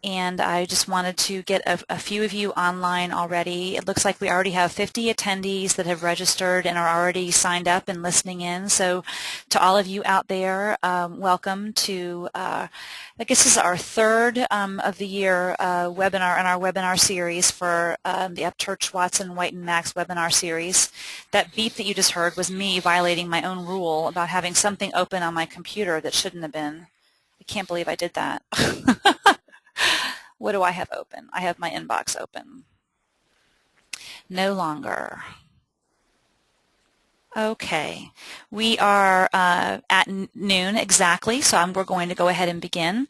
and I just wanted to get a few of you online already. It looks like we already have 50 attendees that have registered and are already signed up and listening in. So to all of you out there, welcome to, I guess this is our third of the year webinar in our webinar series for the Upchurch, Watson, White, and Max webinar series. That beep that you just heard was me violating my own rule about having something open on my computer that shouldn't have been. I can't believe I did that. What do I have open? I have my inbox open. No longer. Okay. We are at noon exactly, so we're going to go ahead and begin.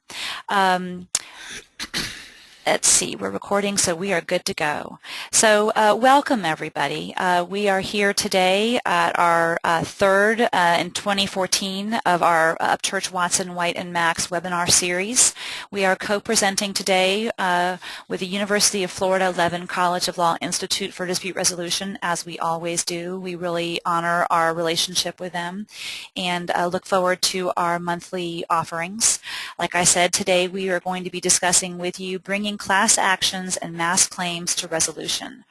Let's see, we're recording, so we are good to go. So welcome, everybody. We are here today at our third in 2014 of our Upchurch, Watson, White, and Max webinar series. We are co-presenting today with the University of Florida Levin College of Law Institute for Dispute Resolution, as we always do. We really honor our relationship with them and look forward to our monthly offerings. Like I said, today we are going to be discussing with you bringing class actions and mass claims to resolution.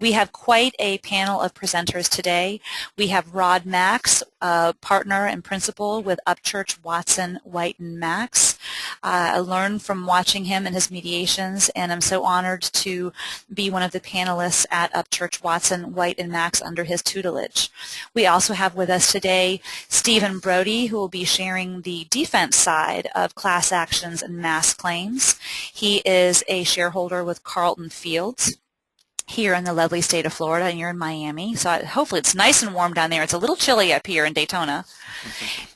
We have quite a panel of presenters today. We have Rod Max, partner and principal with Upchurch, Watson, White, and Max. I learned from watching him and his mediations, and I'm so honored to be one of the panelists at Upchurch, Watson, White, and Max under his tutelage. We also have with us today Stephen Brodie, who will be sharing the defense side of class actions and mass claims. He is a shareholder with Carlton Fields here in the lovely state of Florida, and you're in Miami, so hopefully it's nice and warm down there. It's a little chilly up here in Daytona.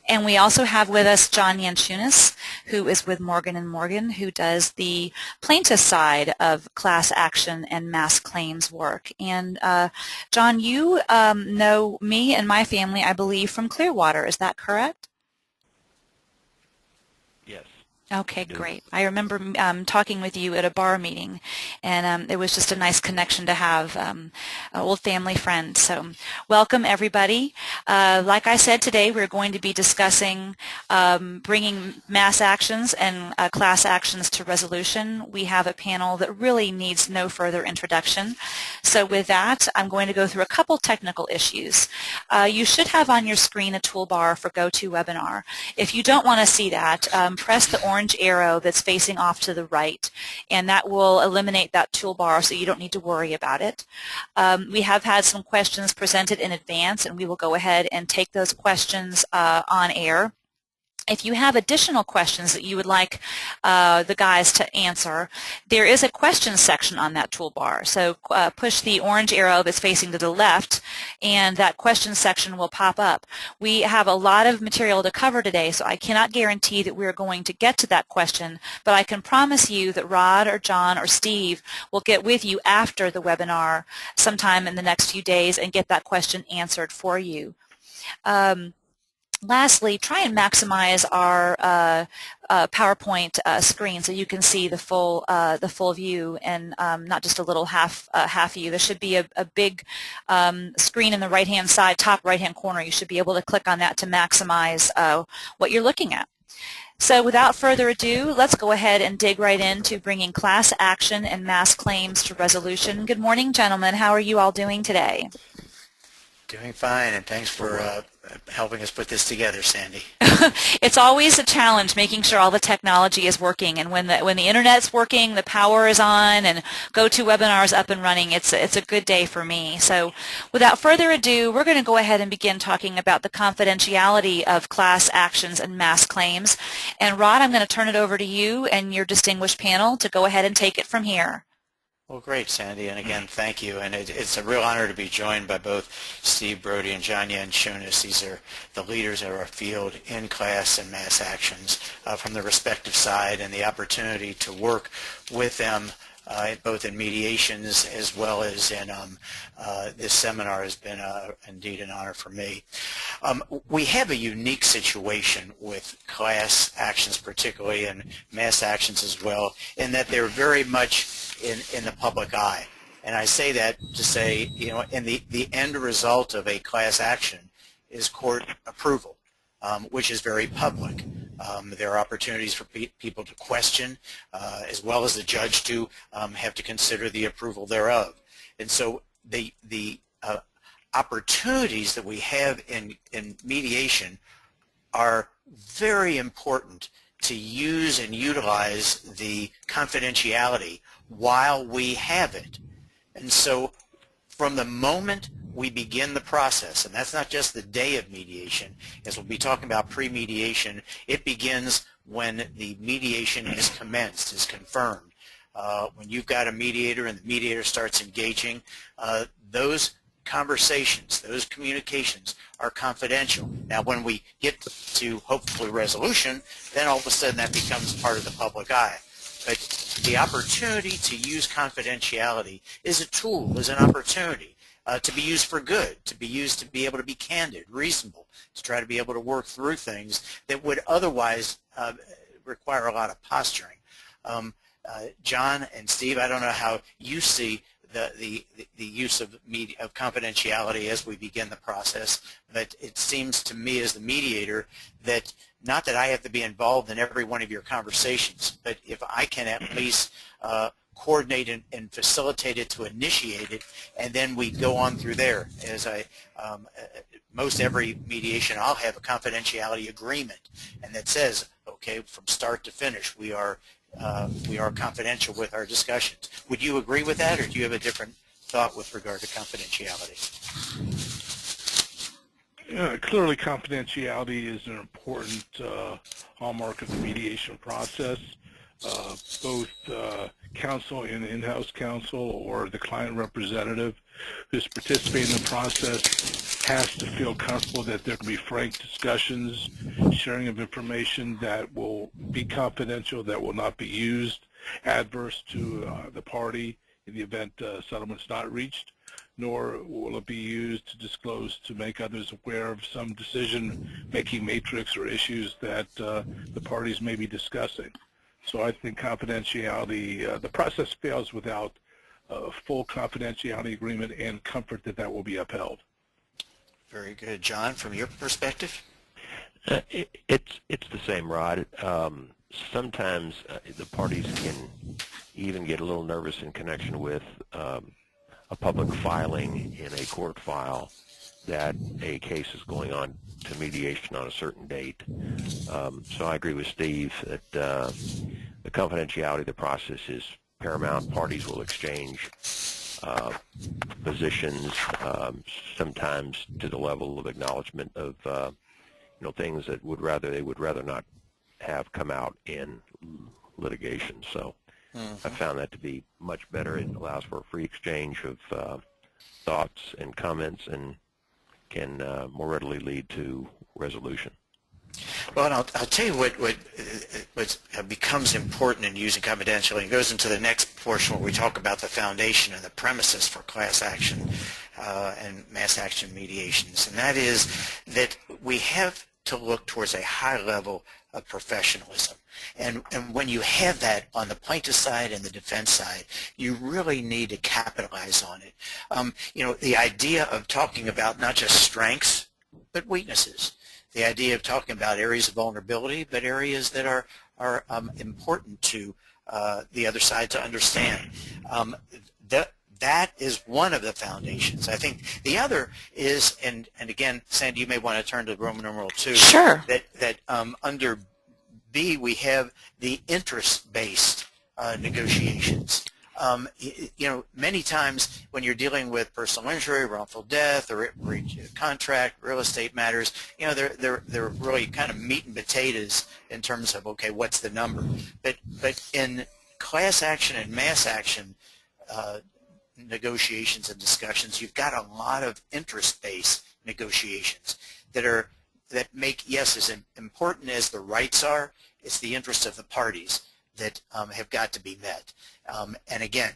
And we also have with us John Yanchunis, who is with Morgan & Morgan, who does the plaintiff side of class action and mass claims work. And John, you know me and my family, I believe, from Clearwater. Is that correct? Yes. Okay, great. I remember talking with you at a bar meeting, and it was just a nice connection to have, an old family friend. So welcome, everybody. Like I said, today we're going to be discussing bringing mass actions and class actions to resolution. We have a panel that really needs no further introduction. So with that, I'm going to go through a couple technical issues. You should have on your screen a toolbar for GoToWebinar. If you don't want to see that, press the orange arrow that's facing off to the right, and that will eliminate that toolbar so you don't need to worry about it. We have had some questions presented in advance, and we will go ahead and take those questions on air. If you have additional questions that you would like the guys to answer, there is a questions section on that toolbar. So push the orange arrow that's facing to the left, and that questions section will pop up. We have a lot of material to cover today, so I cannot guarantee that we're going to get to that question, but I can promise you that Rod or John or Steve will get with you after the webinar sometime in the next few days and get that question answered for you. Lastly, try and maximize our PowerPoint screen so you can see the full view and not just a little half view. There should be a big screen in the right-hand side, top right-hand corner. You should be able to click on that to maximize what you're looking at. So without further ado, let's go ahead and dig right into bringing class action and mass claims to resolution. Good morning, gentlemen. How are you all doing today? Doing fine, and thanks for helping us put this together, Sandy. It's always a challenge making sure all the technology is working, and when the internet's working, the power is on, and GoToWebinar is up and running, it's a good day for me. So without further ado, we're going to go ahead and begin talking about the confidentiality of class actions and mass claims. And Rod, I'm going to turn it over to you and your distinguished panel to go ahead and take it from here. Well, great, Sandy, and again, thank you. And it's a real honor to be joined by both Steve Brodie and John Yanchunis. These are the leaders of our field in class and mass actions from the respective side, and the opportunity to work with them both in mediations as well as in this seminar has been indeed an honor for me. We have a unique situation with class actions particularly, and mass actions as well, in that they're very much in the public eye. And I say that to say, you know, and the end result of a class action is court approval, which is very public. There are opportunities for people to question, as well as the judge to have to consider the approval thereof. And so the opportunities that we have in mediation are very important to use and utilize the confidentiality while we have it. And so from the moment we begin the process, and that's not just the day of mediation, as we'll be talking about pre-mediation, it begins when the mediation is commenced, is confirmed. When you've got a mediator and the mediator starts engaging, those conversations, those communications are confidential. Now when we get to hopefully resolution, then all of a sudden that becomes part of the public eye. But the opportunity to use confidentiality is a tool, is an opportunity to be used for good, to be used to be able to be candid, reasonable, to try to be able to work through things that would otherwise require a lot of posturing. John and Steve, I don't know how you see the use of confidentiality as we begin the process, but it seems to me as the mediator that not that I have to be involved in every one of your conversations, but if I can at least coordinate and facilitate it to initiate it, and then we go on through there. As most every mediation, I'll have a confidentiality agreement, and that says, okay, from start to finish, we are confidential with our discussions. Would you agree with that, or do you have a different thought with regard to confidentiality? Clearly, confidentiality is an important hallmark of the mediation process. Both counsel and in-house counsel or the client representative who's participating in the process has to feel comfortable that there can be frank discussions, sharing of information that will be confidential, that will not be used adverse to the party in the event settlement's not reached, nor will it be used to disclose to make others aware of some decision-making matrix or issues that the parties may be discussing. So I think confidentiality, the process fails without a full confidentiality agreement and comfort that that will be upheld. Very good. John, from your perspective? It's the same, Rod. Sometimes the parties can even get a little nervous in connection with a public filing in a court file that a case is going on to mediation on a certain date. So I agree with Steve that the confidentiality of the process is paramount. Parties will exchange positions, sometimes to the level of acknowledgement of things that they would rather not have come out in litigation. So I found that to be much better. It allows for a free exchange of thoughts and comments and can more readily lead to resolution. Well, and I'll tell you what becomes important in using confidentiality. It goes into the next portion where we talk about the foundation and the premises for class action and mass action mediations, and that is that we have to look towards a high level of professionalism. And when you have that on the plaintiff side and the defense side, you really need to capitalize on it. The idea of talking about not just strengths, but weaknesses. The idea of talking about areas of vulnerability, but areas that are important to the other side to understand. That is one of the foundations. I think the other is, and again, Sandy, you may want to turn to Roman numeral 2. Sure. That under B we have the interest-based negotiations. Many times when you're dealing with personal injury, wrongful death, or breach of contract, real estate matters, they're really kind of meat and potatoes in terms of, okay, what's the number? But in class action and mass action negotiations and discussions, you've got a lot of interest-based negotiations that make, yes, as important as the rights are, it's the interest of the parties that have got to be met. And again,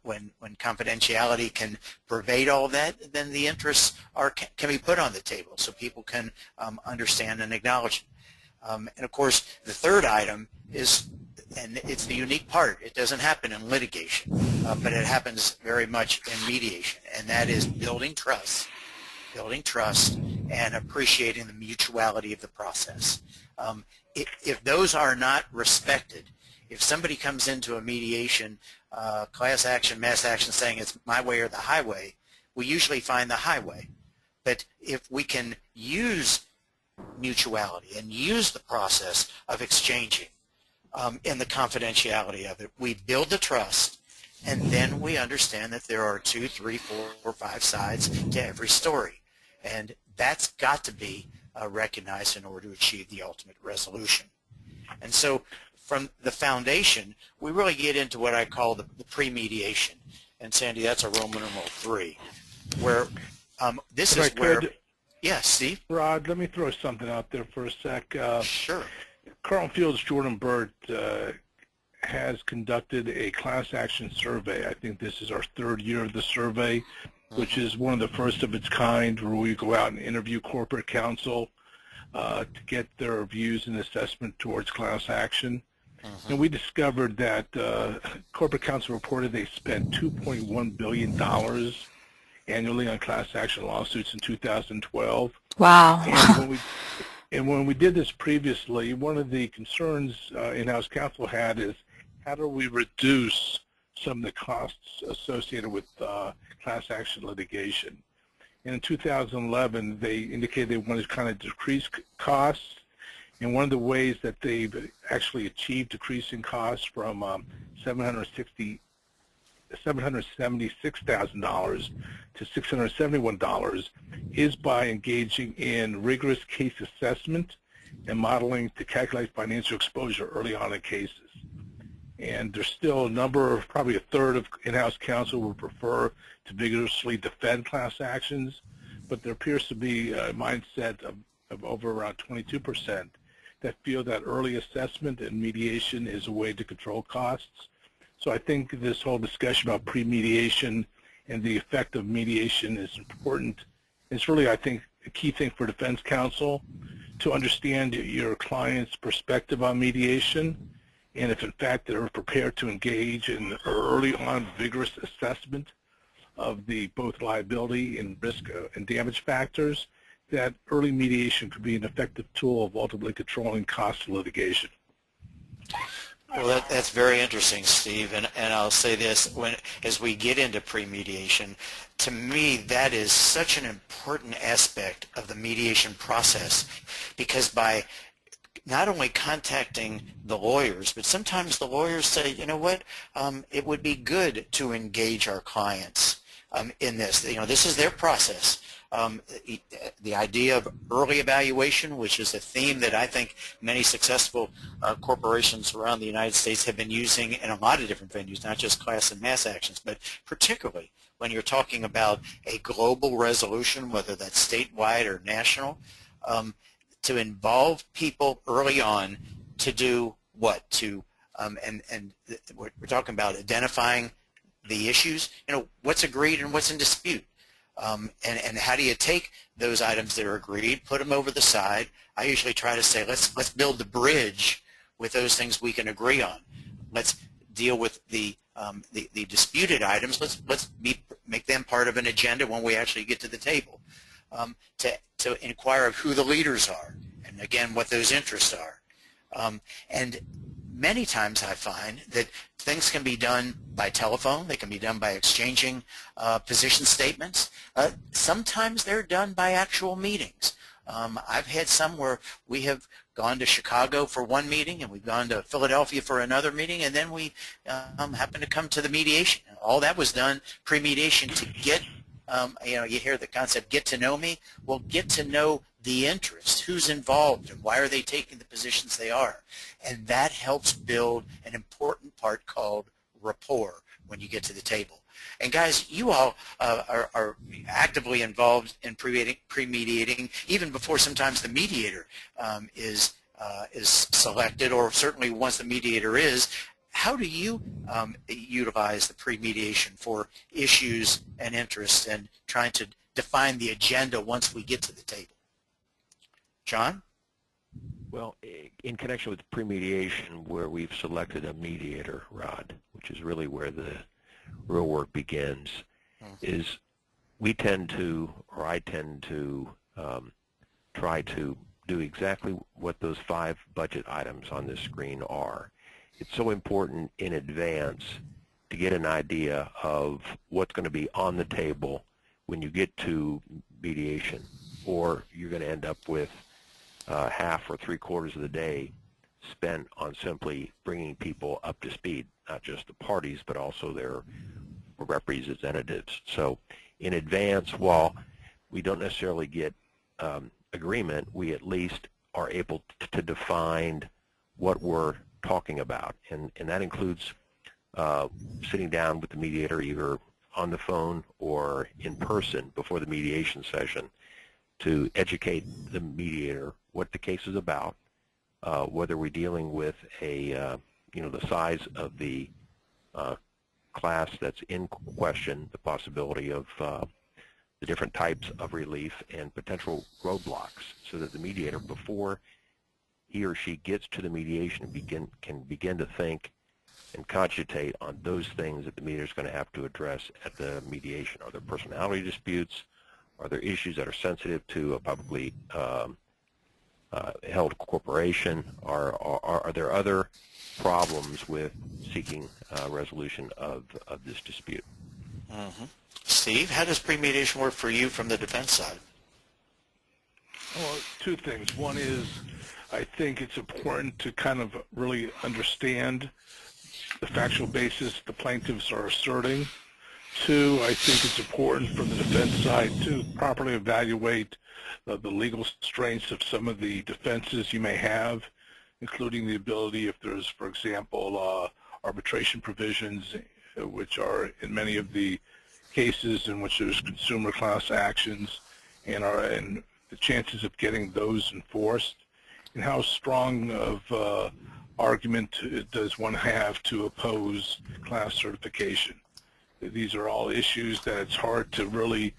when confidentiality can pervade all that, then the interests can be put on the table so people can understand and acknowledge it. And of course, the third item is, and it's the unique part, it doesn't happen in litigation, but it happens very much in mediation, and that is building trust and appreciating the mutuality of the process. If those are not respected, if somebody comes into a mediation, class action, mass action, saying it's my way or the highway, we usually find the highway. But if we can use mutuality and use the process of exchanging in the confidentiality of it, we build the trust, and then we understand that there are 2, 3, 4, or 5 sides to every story. And that's got to be recognized in order to achieve the ultimate resolution. And so from the foundation, we really get into what I call the pre-mediation. And Sandy, that's a Roman numeral 3, where this is where... Yeah, Steve? Rod, let me throw something out there for a sec. Sure. Carlton Field's Jorden Burt has conducted a class action survey. I think this is our 3rd year of the survey, which is one of the first of its kind, where we go out and interview corporate counsel to get their views and assessment towards class action. And we discovered that corporate counsel reported they spent $2.1 billion annually on class action lawsuits in 2012. Wow. And when we did this previously, one of the concerns in-house counsel had is, how do we reduce some of the costs associated with class action litigation? And in 2011, they indicated they wanted to kind of decrease costs. And one of the ways that they've actually achieved decreasing costs from $776,000 to $671 is by engaging in rigorous case assessment and modeling to calculate financial exposure early on in cases. And there's still a number of, probably a third of in-house counsel would prefer to vigorously defend class actions, but there appears to be a mindset of over around 22% that feel that early assessment and mediation is a way to control costs. So I think this whole discussion about pre-mediation and the effect of mediation is important. It's really, I think, a key thing for defense counsel to understand your client's perspective on mediation, and if in fact they're prepared to engage in early on vigorous assessment of the both liability and risk and damage factors, that early mediation could be an effective tool of ultimately controlling costs of litigation. Well, that's very interesting, Steve, and I'll say this, as we get into pre-mediation, to me that is such an important aspect of the mediation process, because by not only contacting the lawyers, but sometimes the lawyers say, you know what, it would be good to engage our clients in this. You know, this is their process. The idea of early evaluation, which is a theme that I think many successful corporations around the United States have been using in a lot of different venues, not just class and mass actions, but particularly when you're talking about a global resolution, whether that's statewide or national, to involve people early on to do what? And we're talking about identifying the issues, you know, what's agreed and what's in dispute. And how do you take those items that are agreed, put them over the side? I usually try to say, let's build the bridge with those things we can agree on. Let's deal with the disputed items. Let's make them part of an agenda when we actually get to the table. To inquire of who the leaders are, and again what those interests are. And many times I find that things can be done by telephone, they can be done by exchanging position statements. Sometimes they're done by actual meetings. I've had some where we have gone to Chicago for one meeting and we've gone to Philadelphia for another meeting, and then we happen to come to the mediation. All that was done pre-mediation to get, you know, you hear the concept, get to know me. Well, get to know the interest, who's involved, and why are they taking the positions they are. And that helps build an important part called rapport when you get to the table. And guys, you all are actively involved in pre-mediating even before sometimes the mediator is selected, or certainly once the mediator is. How do you utilize the pre-mediation for issues and interests and trying to define the agenda once we get to the table? John? Well, in connection with pre-mediation, where we've selected a mediator, Rod, which is really where the real work begins, is we tend to, or I tend to, try to do exactly what those 5 budget items on this screen are. It's so important in advance to get an idea of what's going to be on the table when you get to mediation, or you're going to end up with half or 3/4 of the day spent on simply bringing people up to speed, not just the parties, but also their representatives. So in advance, while we don't necessarily get agreement, we at least are able to define what we're talking about, and that includes sitting down with the mediator either on the phone or in person before the mediation session to educate the mediator what the case is about, whether we're dealing with a the size of the class that's in question, the possibility of the different types of relief and potential roadblocks, so that the mediator, before he or she gets to the mediation, can begin to think and cogitate on those things that the mediator is going to have to address at the mediation. Are there personality disputes? Are there issues that are sensitive to a publicly held corporation? Are there other problems with seeking resolution of this dispute? Mm-hmm. Steve, how does pre-mediation work for you from the defense side? Well, 2 things. One is, I think it's important to kind of really understand the factual basis the plaintiffs are asserting. 2, I think it's important from the defense side to properly evaluate the legal strengths of some of the defenses you may have, including the ability, if there's, for example, arbitration provisions, which are in many of the cases in which there's consumer class actions, and the chances of getting those enforced, and how strong of argument does one have to oppose class certification. These are all issues that it's hard to really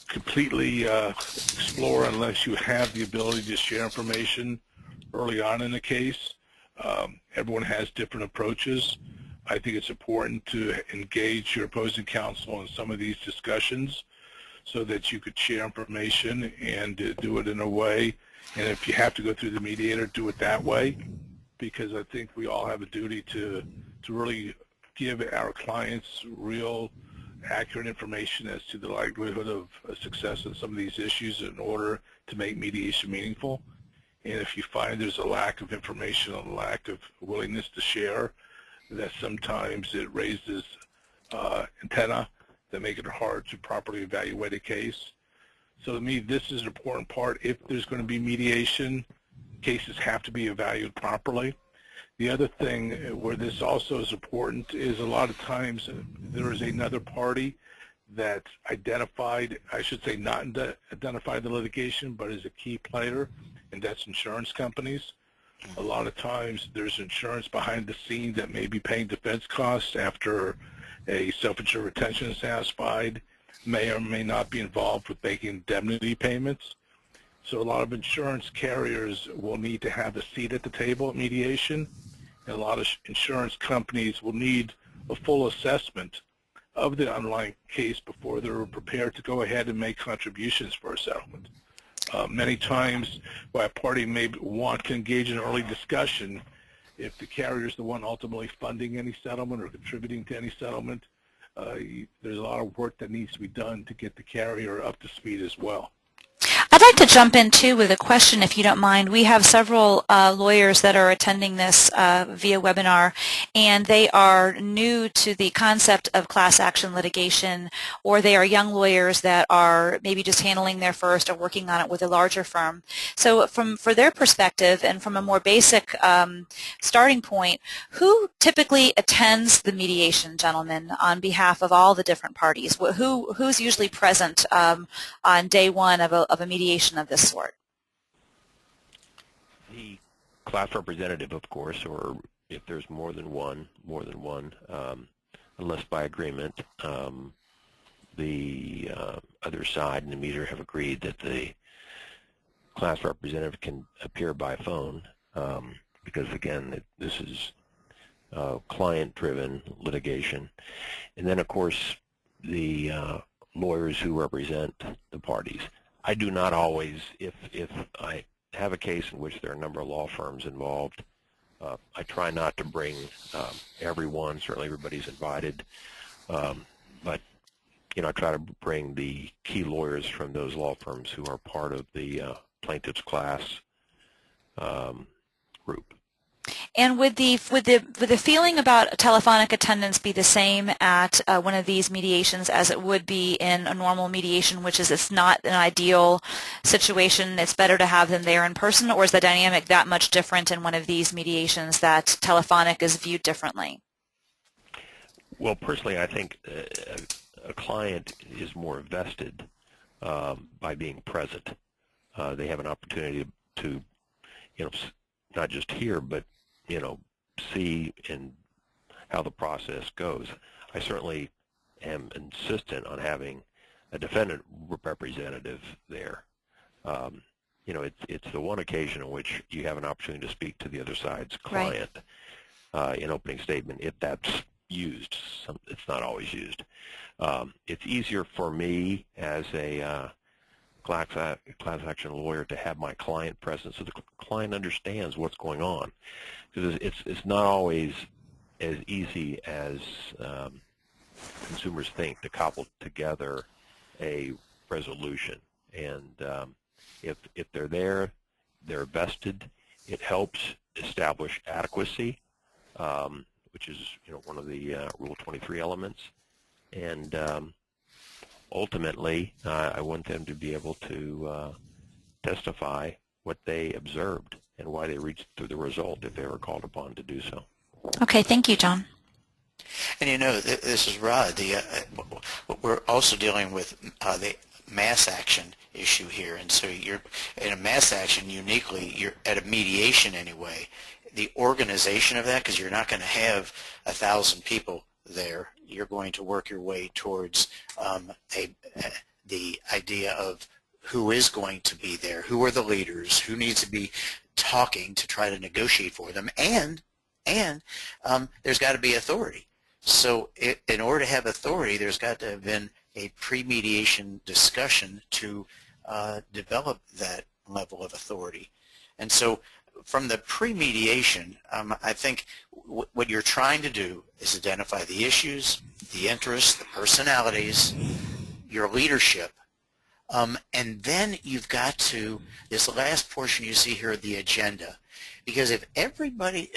completely explore unless you have the ability to share information early on in the case. Everyone has different approaches. I think it's important to engage your opposing counsel in some of these discussions so that you could share information and do it in a way, and if you have to go through the mediator, do it that way, because I think we all have a duty to really give our clients real accurate information as to the likelihood of success in some of these issues in order to make mediation meaningful. And if you find there's a lack of information, a lack of willingness to share, that sometimes it raises antenna that make it hard to properly evaluate a case. So to me, this is an important part. If there's going to be mediation, cases have to be evaluated properly. The other thing where this also is important is a lot of times there is another party that's identified, I should say not identified the litigation, but is a key player, and that's insurance companies. A lot of times there's insurance behind the scene that may be paying defense costs after a self-insured retention is satisfied, may or may not be involved with making indemnity payments. So a lot of insurance carriers will need to have a seat at the table at mediation, and a lot of insurance companies will need a full assessment of the underlying case before they're prepared to go ahead and make contributions for a settlement. Many times, while a party may want to engage in early discussion, if the carrier is the one ultimately funding any settlement or contributing to any settlement, there's a lot of work that needs to be done to get the carrier up to speed as well. I'd like to jump in, too, with a question, if you don't mind. We have several lawyers that are attending this via webinar, and they are new to the concept of class action litigation, or they are young lawyers that are maybe just handling their first or working on it with a larger firm. So for their perspective and from a more basic starting point, who typically attends the mediation, gentlemen, on behalf of all the different parties? Who's usually present on day one of a mediation of this sort? The class representative, of course, or if there's more than one, unless by agreement, the other side and the mediator have agreed that the class representative can appear by phone, because again, this is client-driven litigation. And then, of course, the lawyers who represent the parties. I do not always, if I have a case in which there are a number of law firms involved, I try not to bring everyone. Certainly everybody's invited, but I try to bring the key lawyers from those law firms who are part of the plaintiff's class group. And would the feeling about telephonic attendance be the same at one of these mediations as it would be in a normal mediation, which is it's not an ideal situation, it's better to have them there in person, or is the dynamic that much different in one of these mediations that telephonic is viewed differently? Well, personally, I think a client is more vested by being present. They have an opportunity to, not just hear, but see in how the process goes. I certainly am insistent on having a defendant representative there. It's the one occasion in which you have an opportunity to speak to the other side's client in opening statement, if that's used. It's not always used. It's easier for me as a class action lawyer to have my client present so the client understands what's going on, because it's not always as easy as consumers think to cobble together a resolution. And if they're there, they're vested. It helps establish adequacy, which is one of the Rule 23 elements. And ultimately, I want them to be able to testify what they observed and why they reached the result if they were called upon to do so. Okay, thank you, John. And this is Rod. We're also dealing with the mass action issue here, and so you're in a mass action uniquely. You're at a mediation anyway. The organization of that, because you're not going to have 1,000 people there. You're going to work your way towards the idea of who is going to be there, who are the leaders, who needs to be talking to try to negotiate for them, and there's got to be authority. So in order to have authority, there's got to have been a pre-mediation discussion to develop that level of authority. And so from the pre-mediation, I think what you're trying to do is identify the issues, the interests, the personalities, your leadership, and then you've got to, this last portion you see here, the agenda. Because if everybody,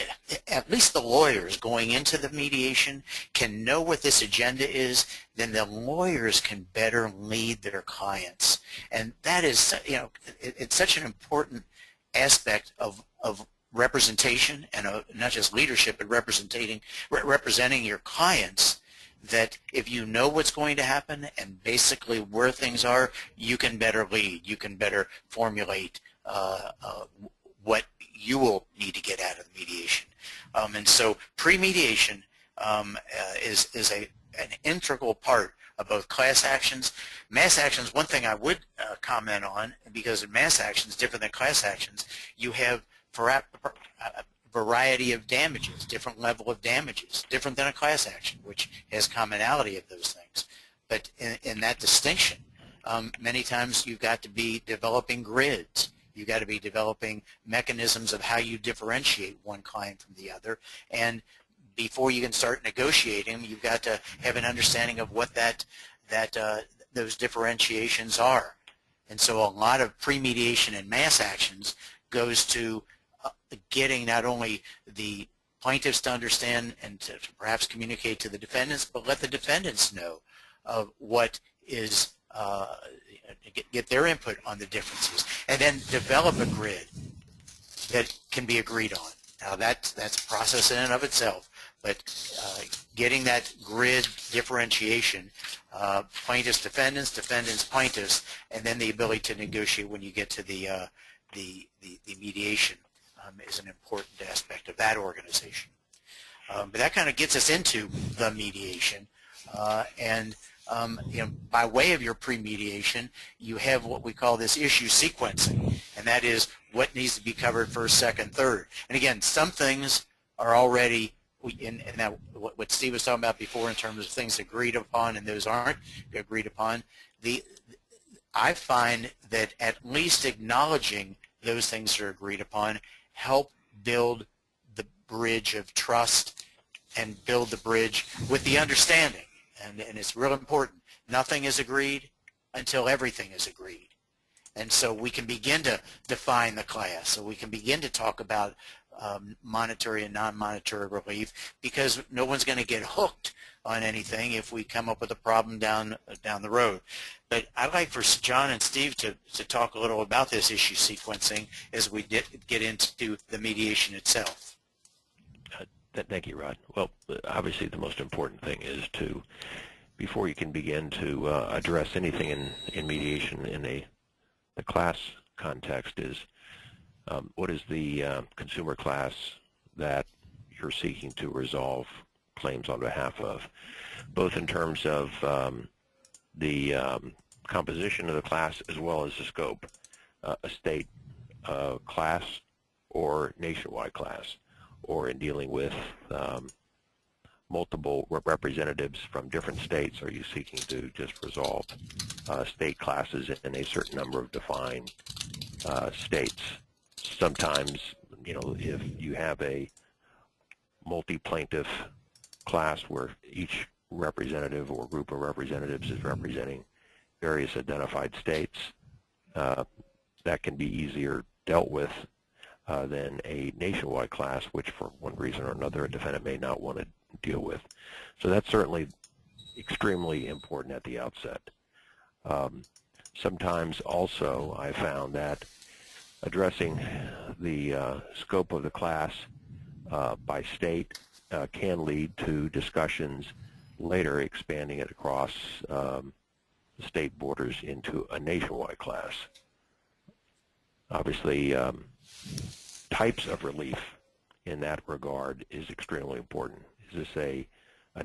at least the lawyers going into the mediation, can know what this agenda is, then the lawyers can better lead their clients. And that is, it's such an important aspect of representation, and not just leadership, but representing your clients, that if you know what's going to happen and basically where things are, you can better lead, you can better formulate what you will need to get out of the mediation. And so pre-mediation is an integral part of both class actions. Mass actions, one thing I would comment on, because in mass actions, different than class actions, you have a variety of damages, different level of damages, different than a class action, which has commonality of those things. But in that distinction, many times you've got to be developing grids. You've got to be developing mechanisms of how you differentiate one client from the other. And before you can start negotiating, you've got to have an understanding of what those differentiations are. And so a lot of pre-mediation and mass actions goes to getting not only the plaintiffs to understand and to perhaps communicate to the defendants, but let the defendants know of what is, get their input on the differences, and then develop a grid that can be agreed on. Now that's a process in and of itself, but getting that grid differentiation, plaintiffs, defendants, defendants, plaintiffs, and then the ability to negotiate when you get to the mediation is an important aspect of that organization. But that kind of gets us into the mediation, and by way of your pre-mediation, you have what we call this issue sequencing, and that is what needs to be covered first, second, third. And again, some things are already in that what Steve was talking about before in terms of things agreed upon and those aren't agreed upon. I find that at least acknowledging those things that are agreed upon help build the bridge of trust and build the bridge with the understanding. And it's real important. Nothing is agreed until everything is agreed. And so we can begin to define the class. So we can begin to talk about monetary and non-monetary relief, because no one's going to get hooked on anything if we come up with a problem down the road. But I'd like for John and Steve to talk a little about this issue sequencing as we get into the mediation itself. Thank you, Rod. Well, obviously the most important thing is to, before you can begin to address anything in mediation in the class context, is what is the consumer class that you're seeking to resolve claims on behalf of, both in terms of the composition of the class as well as the scope, a state class or nationwide class, or in dealing with multiple representatives from different states. Are you seeking to just resolve state classes in a certain number of defined states? Sometimes, if you have a multi-plaintiff class where each representative or group of representatives is representing various identified states, that can be easier dealt with than a nationwide class, which for one reason or another a defendant may not want to deal with. So that's certainly extremely important at the outset. Sometimes also I found that addressing the scope of the class by state can lead to discussions later expanding it across state borders into a nationwide class. Obviously, types of relief in that regard is extremely important. Is this a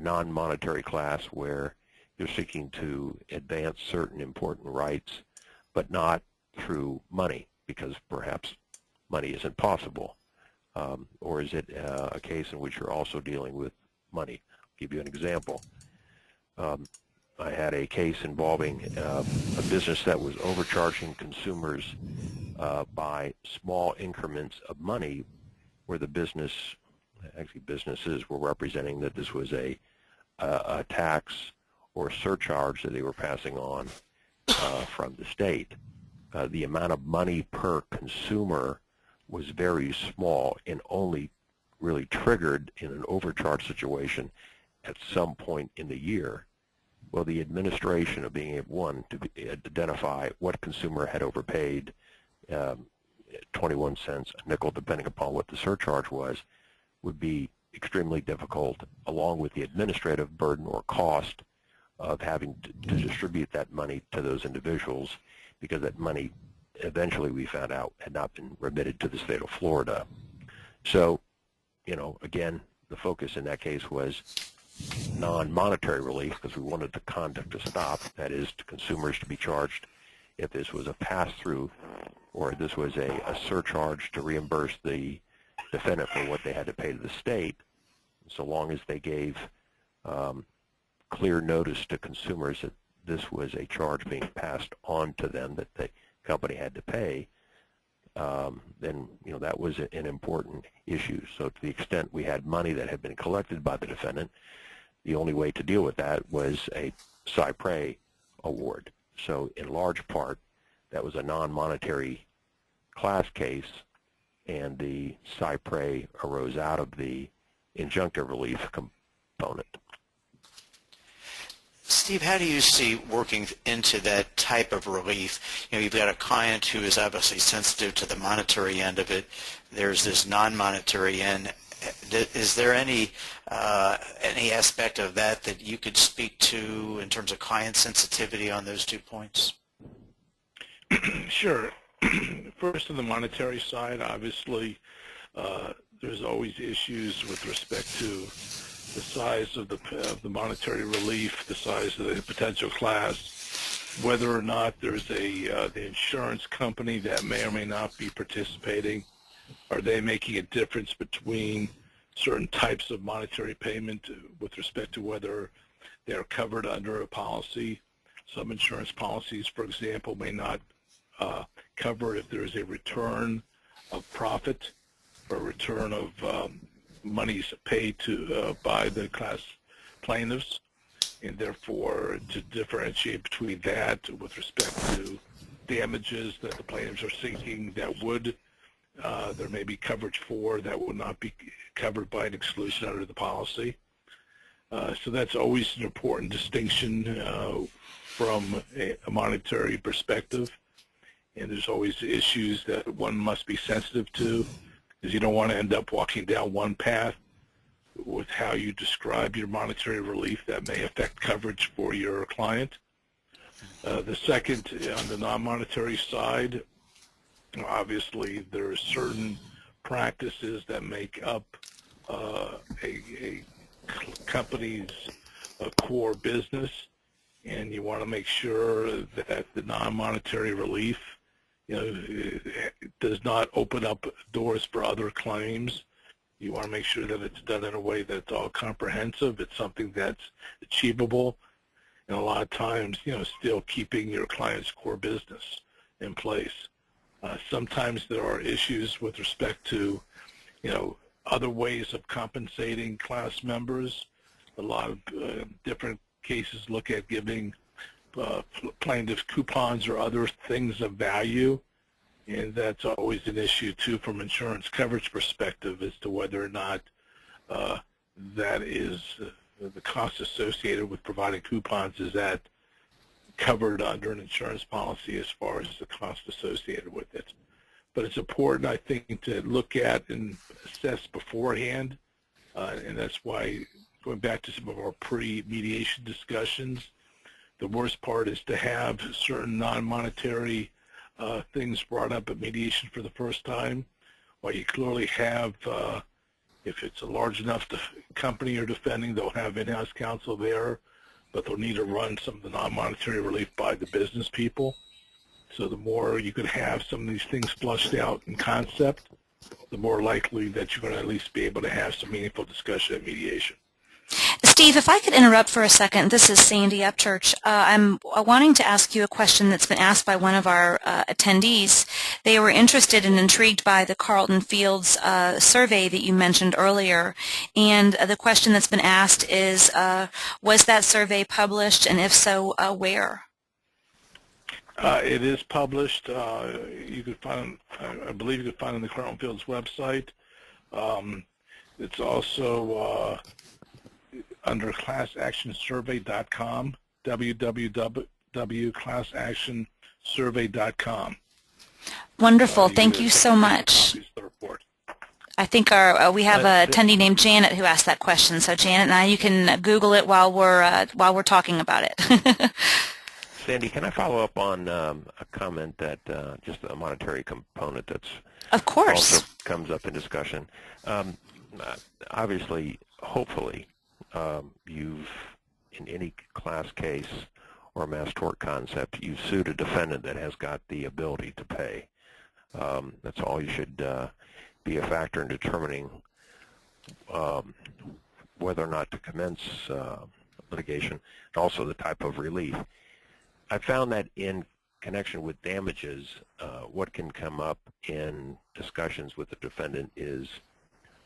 non-monetary class where you're seeking to advance certain important rights, but not through money, because perhaps money isn't possible? Or is it a case in which you're also dealing with money? I'll give you an example. I had a case involving a business that was overcharging consumers by small increments of money, where the businesses were representing that this was a tax or surcharge that they were passing on from the state. The amount of money per consumer was very small and only really triggered in an overcharge situation at some point in the year. Well, the administration of being able, one, to identify what consumer had overpaid 21 cents, a nickel, depending upon what the surcharge was, would be extremely difficult, along with the administrative burden or cost of having to distribute that money to those individuals, because that money eventually we found out had not been remitted to the state of Florida. So, again, the focus in that case was non-monetary relief, because we wanted the conduct to stop, that is, to consumers to be charged if this was a pass-through or this was a surcharge to reimburse the defendant for what they had to pay to the state, so long as they gave clear notice to consumers that this was a charge being passed on to them that the company had to pay, then that was an important issue. So to the extent we had money that had been collected by the defendant, the only way to deal with that was a cypre award. So in large part, that was a non-monetary class case, and the cypre arose out of the injunctive relief component. Steve, how do you see working into that type of relief? You've got a client who is obviously sensitive to the monetary end of it. There's this non-monetary end. Is there any aspect of that you could speak to in terms of client sensitivity on those 2 points? Sure. First, on the monetary side, obviously, there's always issues with respect to the size of the monetary relief, the size of the potential class, whether or not there's the insurance company that may or may not be participating. Are they making a difference between certain types of monetary payment with respect to whether they're covered under a policy Some insurance policies, for example, may not cover if there is a return of profit or return of monies paid to by the class plaintiffs, and therefore to differentiate between that with respect to damages that the plaintiffs are seeking that would there may be coverage for that would not be covered by an exclusion under the policy. So that's always an important distinction from a monetary perspective, and there's always issues that one must be sensitive to, because you don't want to end up walking down one path with how you describe your monetary relief that may affect coverage for your client. The second, on the non-monetary side, obviously there are certain practices that make up a company's core business, and you want to make sure that the non-monetary relief, does not open up doors for other claims. You want to make sure that it's done in a way that's all comprehensive. It's something that's achievable, and a lot of times, still keeping your client's core business in place. Sometimes there are issues with respect to, other ways of compensating class members. A lot of different cases look at giving plaintiffs coupons or other things of value, and that's always an issue too from insurance coverage perspective as to whether or not that is the cost associated with providing coupons, is that covered under an insurance policy as far as the cost associated with it. But it's important, I think, to look at and assess beforehand, and that's why, going back to some of our pre-mediation discussions, the worst part is to have certain non-monetary things brought up at mediation for the first time, while you clearly have, if it's a large enough company you're defending, they'll have in-house counsel there, but they'll need to run some of the non-monetary relief by the business people. So the more you could have some of these things flushed out in concept, the more likely that you're going to at least be able to have some meaningful discussion at mediation. Steve, if I could interrupt for a second, this is Sandy Upchurch. I'm wanting to ask you a question that's been asked by one of our attendees. They were interested and intrigued by the Carlton Fields survey that you mentioned earlier, and the question that's been asked is, was that survey published, and if so, where? It is published. You could find, I believe you could find it on the Carlton Fields website. It's also under classactionsurvey.com, www.classactionsurvey.com. Wonderful. Thank you so much. I think we have an attendee named Janet who asked that question. So Janet, now you can Google it while we're talking about it. Sandy, can I follow up on a comment that just a monetary component that's of course also comes up in discussion? Obviously, hopefully, you've, in any class case or mass tort concept, you've sued a defendant that has got the ability to pay. That's all you should be a factor in determining whether or not to commence litigation, and also the type of relief. I found that in connection with damages, what can come up in discussions with the defendant is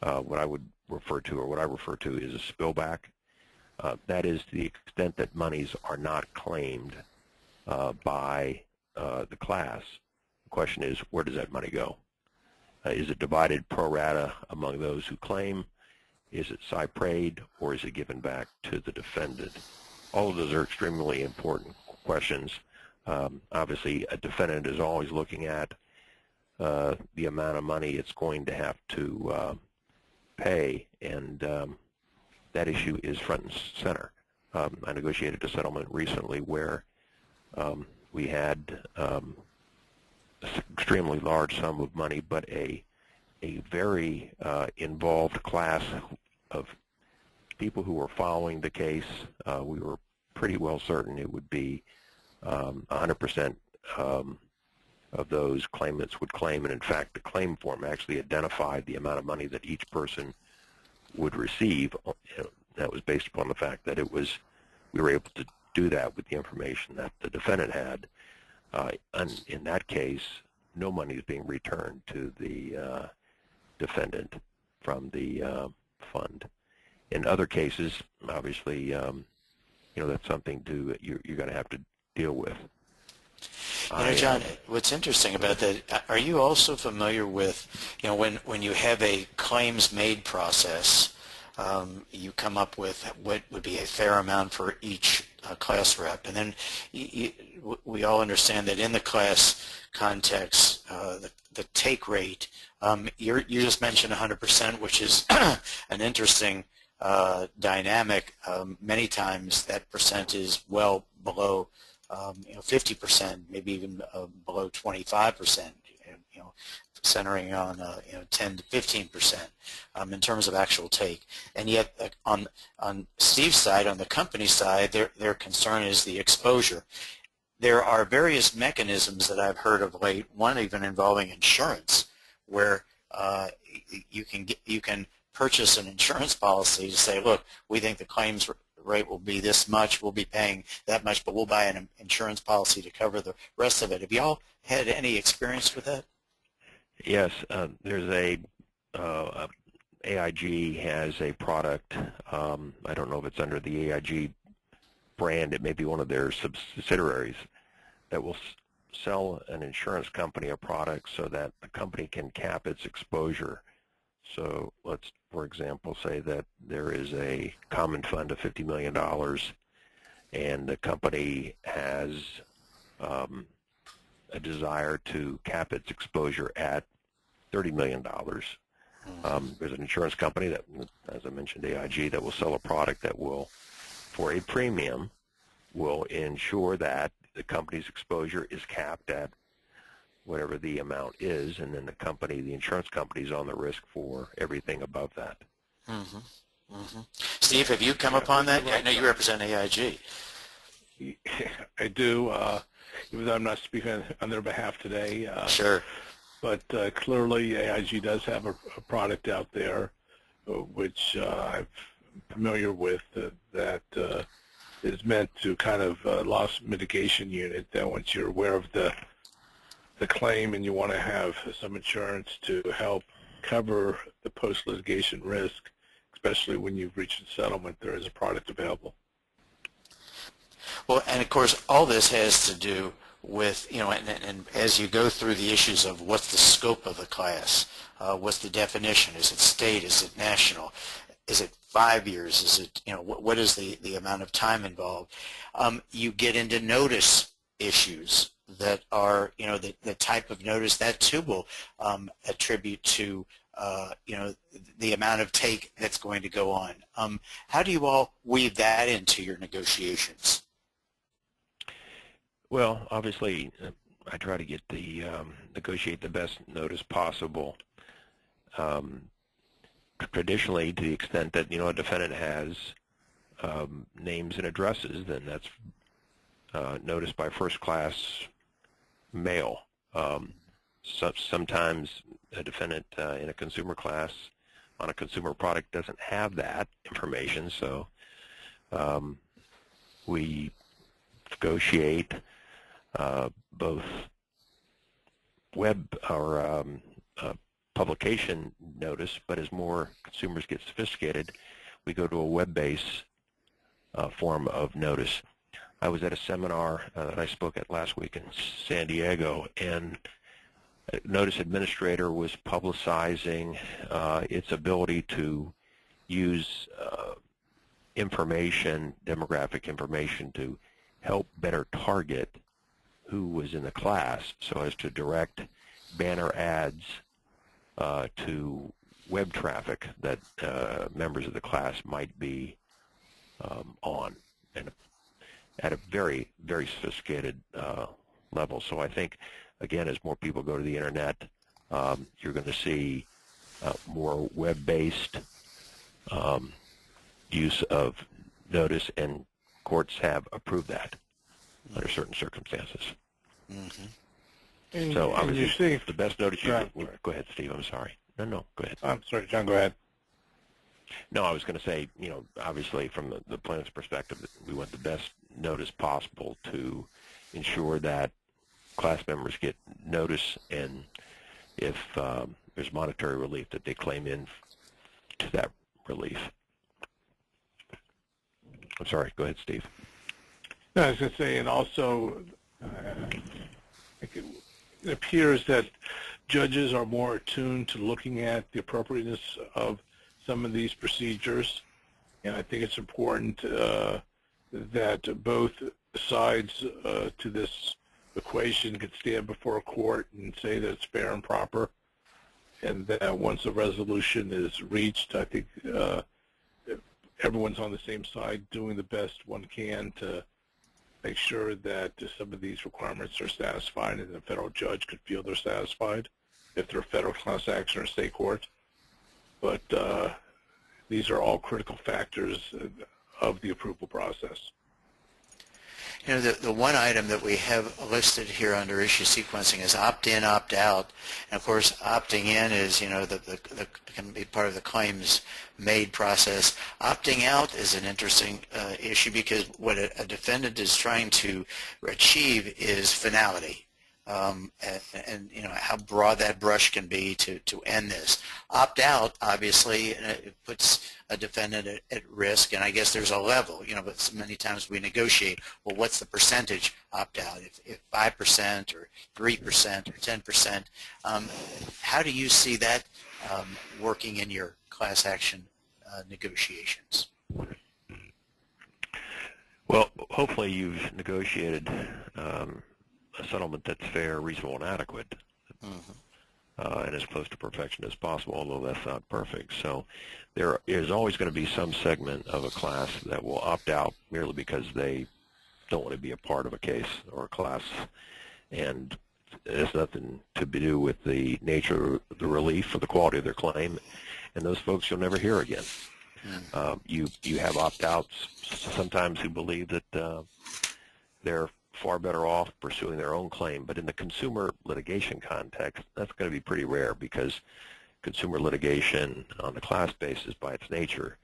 what I would refer to, or what I refer to, is a spillback. That is to the extent that monies are not claimed by the class. The question is, where does that money go? Is it divided pro rata among those who claim? Is it cyprayed, or is it given back to the defendant? All of those are extremely important questions. Obviously, a defendant is always looking at the amount of money it's going to have to pay, and that issue is front and center. I negotiated a settlement recently where we had an extremely large sum of money, but a very involved class of people who were following the case. We were pretty well certain it would be 100% of those claimants would claim, and in fact the claim form actually identified the amount of money that each person would receive. That was based upon the fact that we were able to do that with the information that the defendant had, and in that case, no money is being returned to the defendant from the fund. In other cases, obviously, that's something you're going to have to deal with. John, what's interesting about that, are you also familiar with, when you have a claims made process, you come up with what would be a fair amount for each class rep, and then we all understand that in the class context, the take rate, you just mentioned 100%, which is an interesting dynamic. Many times that percent is well below 50%, maybe even below 25%, centering on 10 to 15% in terms of actual take. And yet on Steve's side, on the company side, their concern is the exposure. There are various mechanisms that I've heard of late, one even involving insurance, where you can purchase an insurance policy to say, look, we think the claims rate will be this much, we'll be paying that much, but we'll buy an insurance policy to cover the rest of it. Have you all had any experience with that? Yes, there's AIG has a product. I don't know if it's under the AIG brand. It may be one of their subsidiaries that will sell an insurance company a product so that the company can cap its exposure. So let's, for example, say that there is a common fund of $50 million and the company has a desire to cap its exposure at $30 million. There's an insurance company that, as I mentioned, AIG, that will sell a product that will, for a premium, will ensure that the company's exposure is capped at whatever the amount is, and then the insurance company is on the risk for everything above that. Steve, have you come upon that? I know you represent AIG. I do, even though I'm not speaking on their behalf today. Sure. But clearly AIG does have a product out there which I'm familiar with that is meant to kind of loss mitigation unit, that once you're aware of the claim and you want to have some insurance to help cover the post-litigation risk, especially when you've reached a settlement, there is a product available. Well, and of course, all this has to do with, and as you go through the issues of what's the scope of the class, what's the definition, is it state, is it national, is it 5 years, is it, what is the amount of time involved, you get into notice issues that are, the type of notice that too will attribute to, the amount of take that's going to go on. How do you all weave that into your negotiations? Well, obviously, I try to get negotiate the best notice possible. Traditionally, to the extent that a defendant has names and addresses, then that's noticed by first-class mail. Sometimes a defendant in a consumer class on a consumer product doesn't have that information, so we negotiate both web or publication notice, but as more consumers get sophisticated, we go to a web-based form of notice. I was at a seminar that I spoke at last week in San Diego, and a notice administrator was publicizing its ability to use demographic information, to help better target who was in the class, so as to direct banner ads to web traffic that members of the class might be on, and at a very, very sophisticated level. So I think, again, as more people go to the internet, you're going to see more web-based use of notice, and courts have approved that under certain circumstances. So obviously, the best notice you go ahead, Steve. I'm sorry. No, go ahead. I'm sorry, John. Go ahead. No, I was going to say, obviously, from the plaintiff's perspective, we want the best notice possible to ensure that class members get notice, and if there's monetary relief, that they claim in to that relief. I'm sorry, go ahead, Steve. No, I was going to say, and also it appears that judges are more attuned to looking at the appropriateness of some of these procedures, and I think it's important that both sides to this equation could stand before a court and say that it's fair and proper, and that once a resolution is reached, I think everyone's on the same side doing the best one can to make sure that some of these requirements are satisfied, and the federal judge could feel they're satisfied if they're a federal class action or state court. But these are all critical factors of the approval process. You know, the one item that we have listed here under issue sequencing is opt-in, opt-out. And of course, opting in is, you know, can be part of the claims made process. Opting out is an interesting issue because what a defendant is trying to achieve is finality. And you know how broad that brush can be to end this. Opt out, obviously, it puts a defendant at risk, and I guess there's a level, you know, but many times we negotiate, well, what's the percentage opt out? If 5% or 3% or 10%, how do you see that working in your class action negotiations? Well, hopefully you've negotiated a settlement that's fair, reasonable, and adequate, and as close to perfection as possible, although that's not perfect. So there is always going to be some segment of a class that will opt out merely because they don't want to be a part of a case or a class, and it has nothing to do with the nature of the relief or the quality of their claim, and those folks you'll never hear again. You have opt-outs sometimes who believe that they're far better off pursuing their own claim, but in the consumer litigation context, that's going to be pretty rare because consumer litigation on the class basis by its nature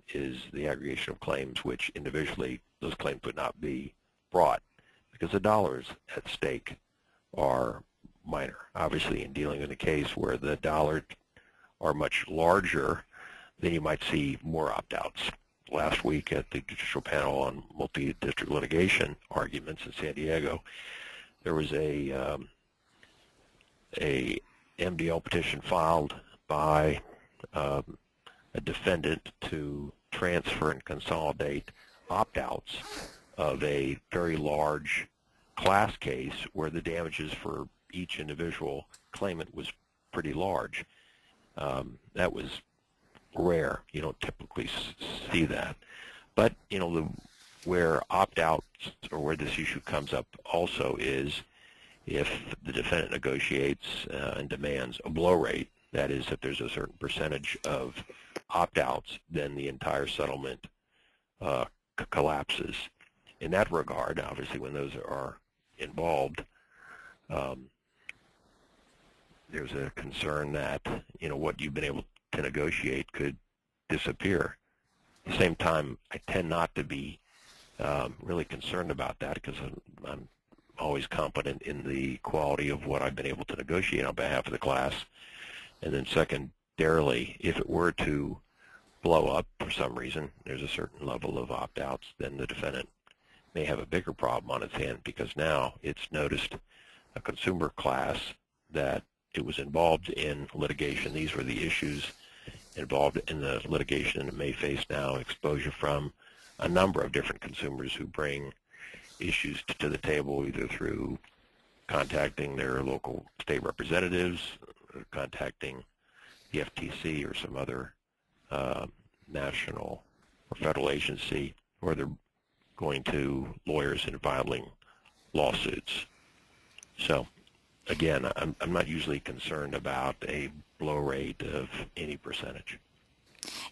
is the aggregation of claims which individually those claims would not be brought because the dollars at stake are minor. Obviously, in dealing in a case where the dollars are much larger, then you might see more opt-outs. Last week at the judicial panel on multi-district litigation arguments in San Diego, there was a MDL petition filed by a defendant to transfer and consolidate opt-outs of a very large class case where the damages for each individual claimant was pretty large. That was rare. You don't typically see that. But, you know, where opt-outs or where this issue comes up also is if the defendant negotiates and demands a blow rate, that is, if there's a certain percentage of opt-outs, then the entire settlement collapses. In that regard, obviously, when those are involved, there's a concern that, you know, what you've been able to negotiate could disappear. At the same time, I tend not to be really concerned about that because I'm always confident in the quality of what I've been able to negotiate on behalf of the class. And then secondarily, if it were to blow up for some reason, there's a certain level of opt-outs, then the defendant may have a bigger problem on its hand because now it's noticed a consumer class that it was involved in litigation. These were the issues involved in the litigation, and it may face now exposure from a number of different consumers who bring issues to the table either through contacting their local state representatives, or contacting the FTC or some other national or federal agency, or they're going to lawyers and filing lawsuits. So again, I'm not usually concerned about a blow rate of any percentage.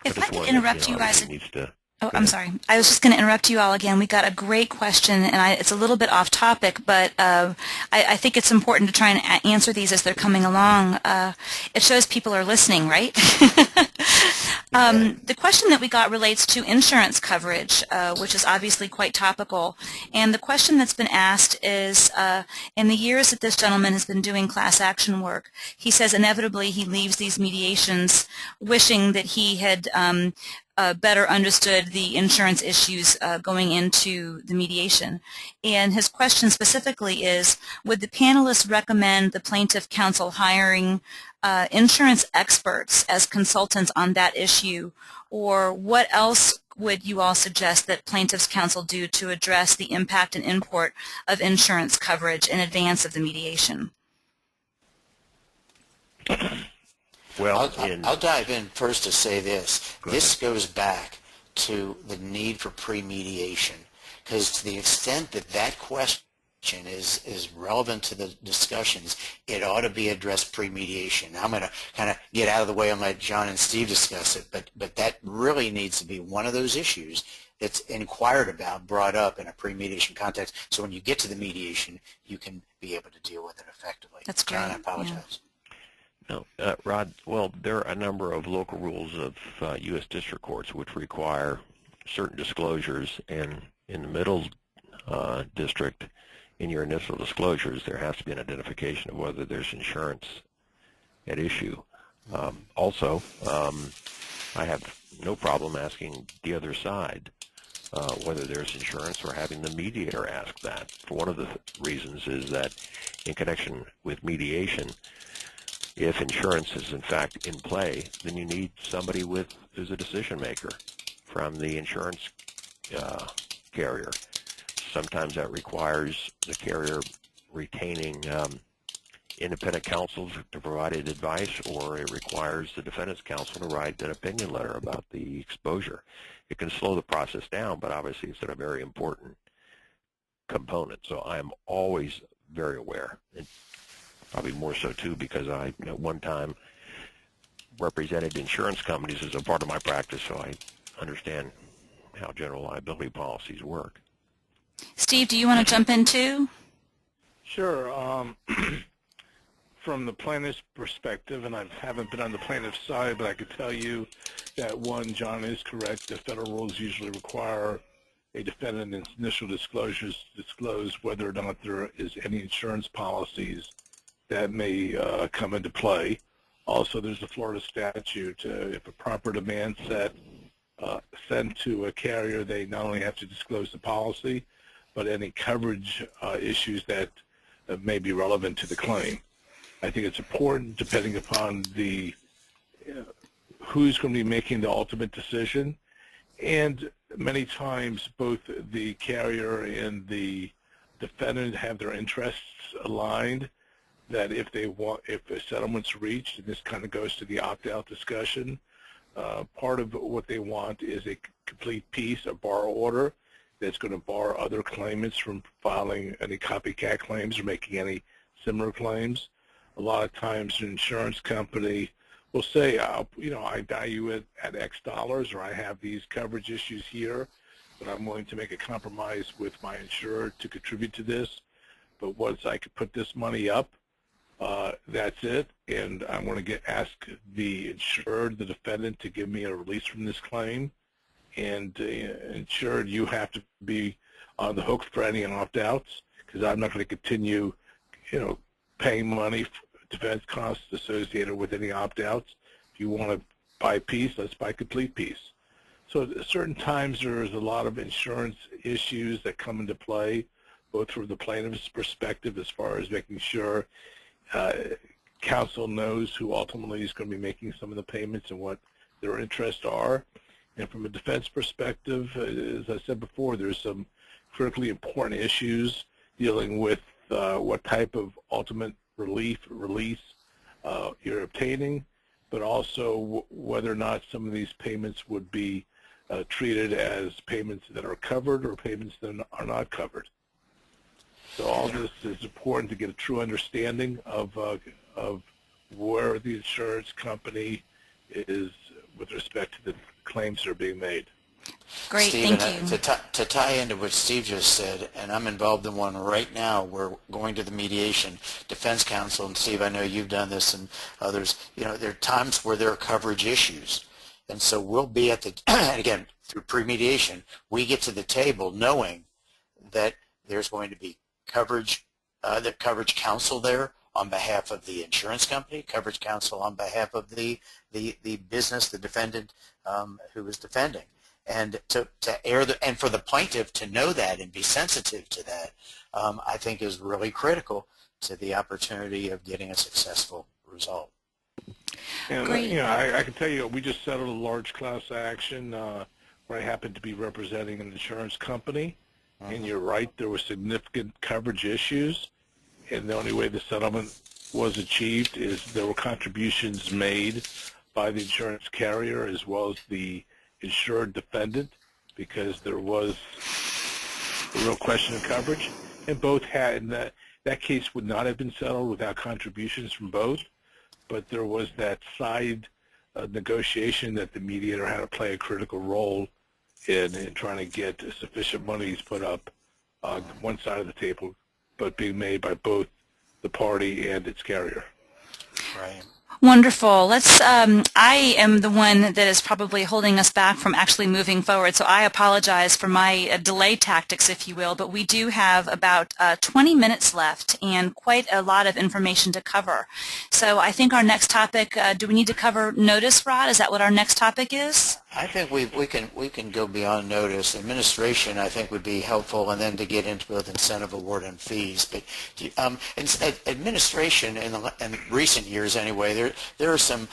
If I could interrupt you guys. Needs to Oh, I'm sorry. I was just going to interrupt you all again. We got a great question, and it's a little bit off topic, but I think it's important to try and answer these as they're coming along. It shows people are listening, right? The question that we got relates to insurance coverage, which is obviously quite topical. And the question that's been asked is, in the years that this gentleman has been doing class action work, he says inevitably he leaves these mediations wishing that he had better understood the insurance issues going into the mediation. And his question specifically is, would the panelists recommend the plaintiff counsel hiring insurance experts as consultants on that issue, or what else would you all suggest that plaintiff's counsel do to address the impact and import of insurance coverage in advance of the mediation? Well, I'll dive in first to say this. This goes back to the need for pre-mediation, because to the extent that that question is relevant to the discussions, it ought to be addressed pre-mediation. I'm going to kind of get out of the way and let John and Steve discuss it, but that really needs to be one of those issues that's inquired about, brought up in a pre-mediation context, so when you get to the mediation, you can be able to deal with it effectively. That's great. John, I apologize. Yeah. No, Rod, well, there are a number of local rules of U.S. district courts which require certain disclosures, and in the middle district, in your initial disclosures, there has to be an identification of whether there's insurance at issue. Also, I have no problem asking the other side whether there's insurance, or having the mediator ask that. For one of the reasons is that in connection with mediation, if insurance is in fact in play, then you need somebody who's a decision maker from the insurance carrier. Sometimes that requires the carrier retaining independent counsel to provide advice, or it requires the defendant's counsel to write an opinion letter about the exposure. It can slow the process down, but obviously it's a very important component. So I am always very aware, and probably more so too because I at one time represented insurance companies as a part of my practice, so I understand how general liability policies work. Steve, do you want to jump in too? Sure. From the plaintiff's perspective, and I haven't been on the plaintiff's side, but I could tell you that, one, John is correct. The federal rules usually require a defendant in initial disclosures to disclose whether or not there is any insurance policies that may come into play. Also, there's a Florida statute. If a proper demand set sent to a carrier, they not only have to disclose the policy, but any coverage issues that may be relevant to the claim. I think it's important, depending upon the who's going to be making the ultimate decision, and many times both the carrier and the defendant have their interests aligned, that if a settlement's reached, and this kind of goes to the opt-out discussion, part of what they want is a complete piece, a bar order, that's going to bar other claimants from filing any copycat claims or making any similar claims. A lot of times an insurance company will say, I value it at X dollars, or I have these coverage issues here, but I'm willing to make a compromise with my insurer to contribute to this. But once I could put this money up, that's it, and I'm going to ask the insured, the defendant, to give me a release from this claim. And insured, you have to be on the hook for any opt-outs, because I'm not going to continue, paying money for defense costs associated with any opt-outs. If you want to buy a piece, let's buy a complete piece. So at certain times there's a lot of insurance issues that come into play, both from the plaintiff's perspective as far as making sure counsel knows who ultimately is going to be making some of the payments and what their interests are. And from a defense perspective, as I said before, there's some critically important issues dealing with what type of ultimate release you're obtaining, but also whether or not some of these payments would be treated as payments that are covered or payments that are not covered. So all this is important to get a true understanding of where the insurance company is with respect to the claims that are being made. Great, Steve, thank you. to tie into what Steve just said, and I'm involved in one right now, we're going to the mediation defense counsel, and Steve, I know you've done this and others, there are times where there are coverage issues. And so we'll be at the, and again, through pre-mediation, we get to the table knowing that there's going to be coverage, the coverage counsel there on behalf of the insurance company, coverage counsel on behalf of the business, the defendant who is defending. And to air and for the plaintiff to know that and be sensitive to that, I think is really critical to the opportunity of getting a successful result. And Great. I can tell you, we just settled a large class action where I happened to be representing an insurance company. And you're right, there were significant coverage issues, and the only way the settlement was achieved is there were contributions made by the insurance carrier as well as the insured defendant, because there was a real question of coverage, and both had, and that case would not have been settled without contributions from both, but there was that side negotiation that the mediator had to play a critical role in trying to get sufficient monies put up on one side of the table, but being made by both the party and its carrier. Right. Wonderful. Let's. I am the one that is probably holding us back from actually moving forward, so I apologize for my delay tactics, if you will, but we do have about 20 minutes left and quite a lot of information to cover. So I think our next topic, do we need to cover notice, Rod? Is that what our next topic is? I think we can go beyond notice. Administration, I think, would be helpful, and then to get into both incentive award and fees. But administration, in recent years anyway, there are some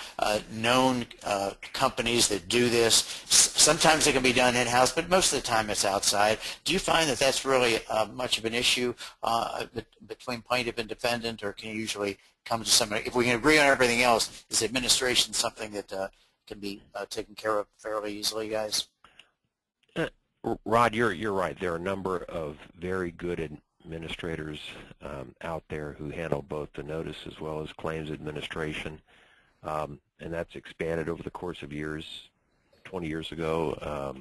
known companies that do this. Sometimes it can be done in-house, but most of the time it's outside. Do you find that that's really much of an issue between plaintiff and defendant, or can you usually come to somebody? If we can agree on everything else, is administration something that can be taken care of fairly easily, guys? Rod, you're right. There are a number of very good administrators out there who handle both the notice as well as claims administration, and that's expanded over the course of years. 20 years ago,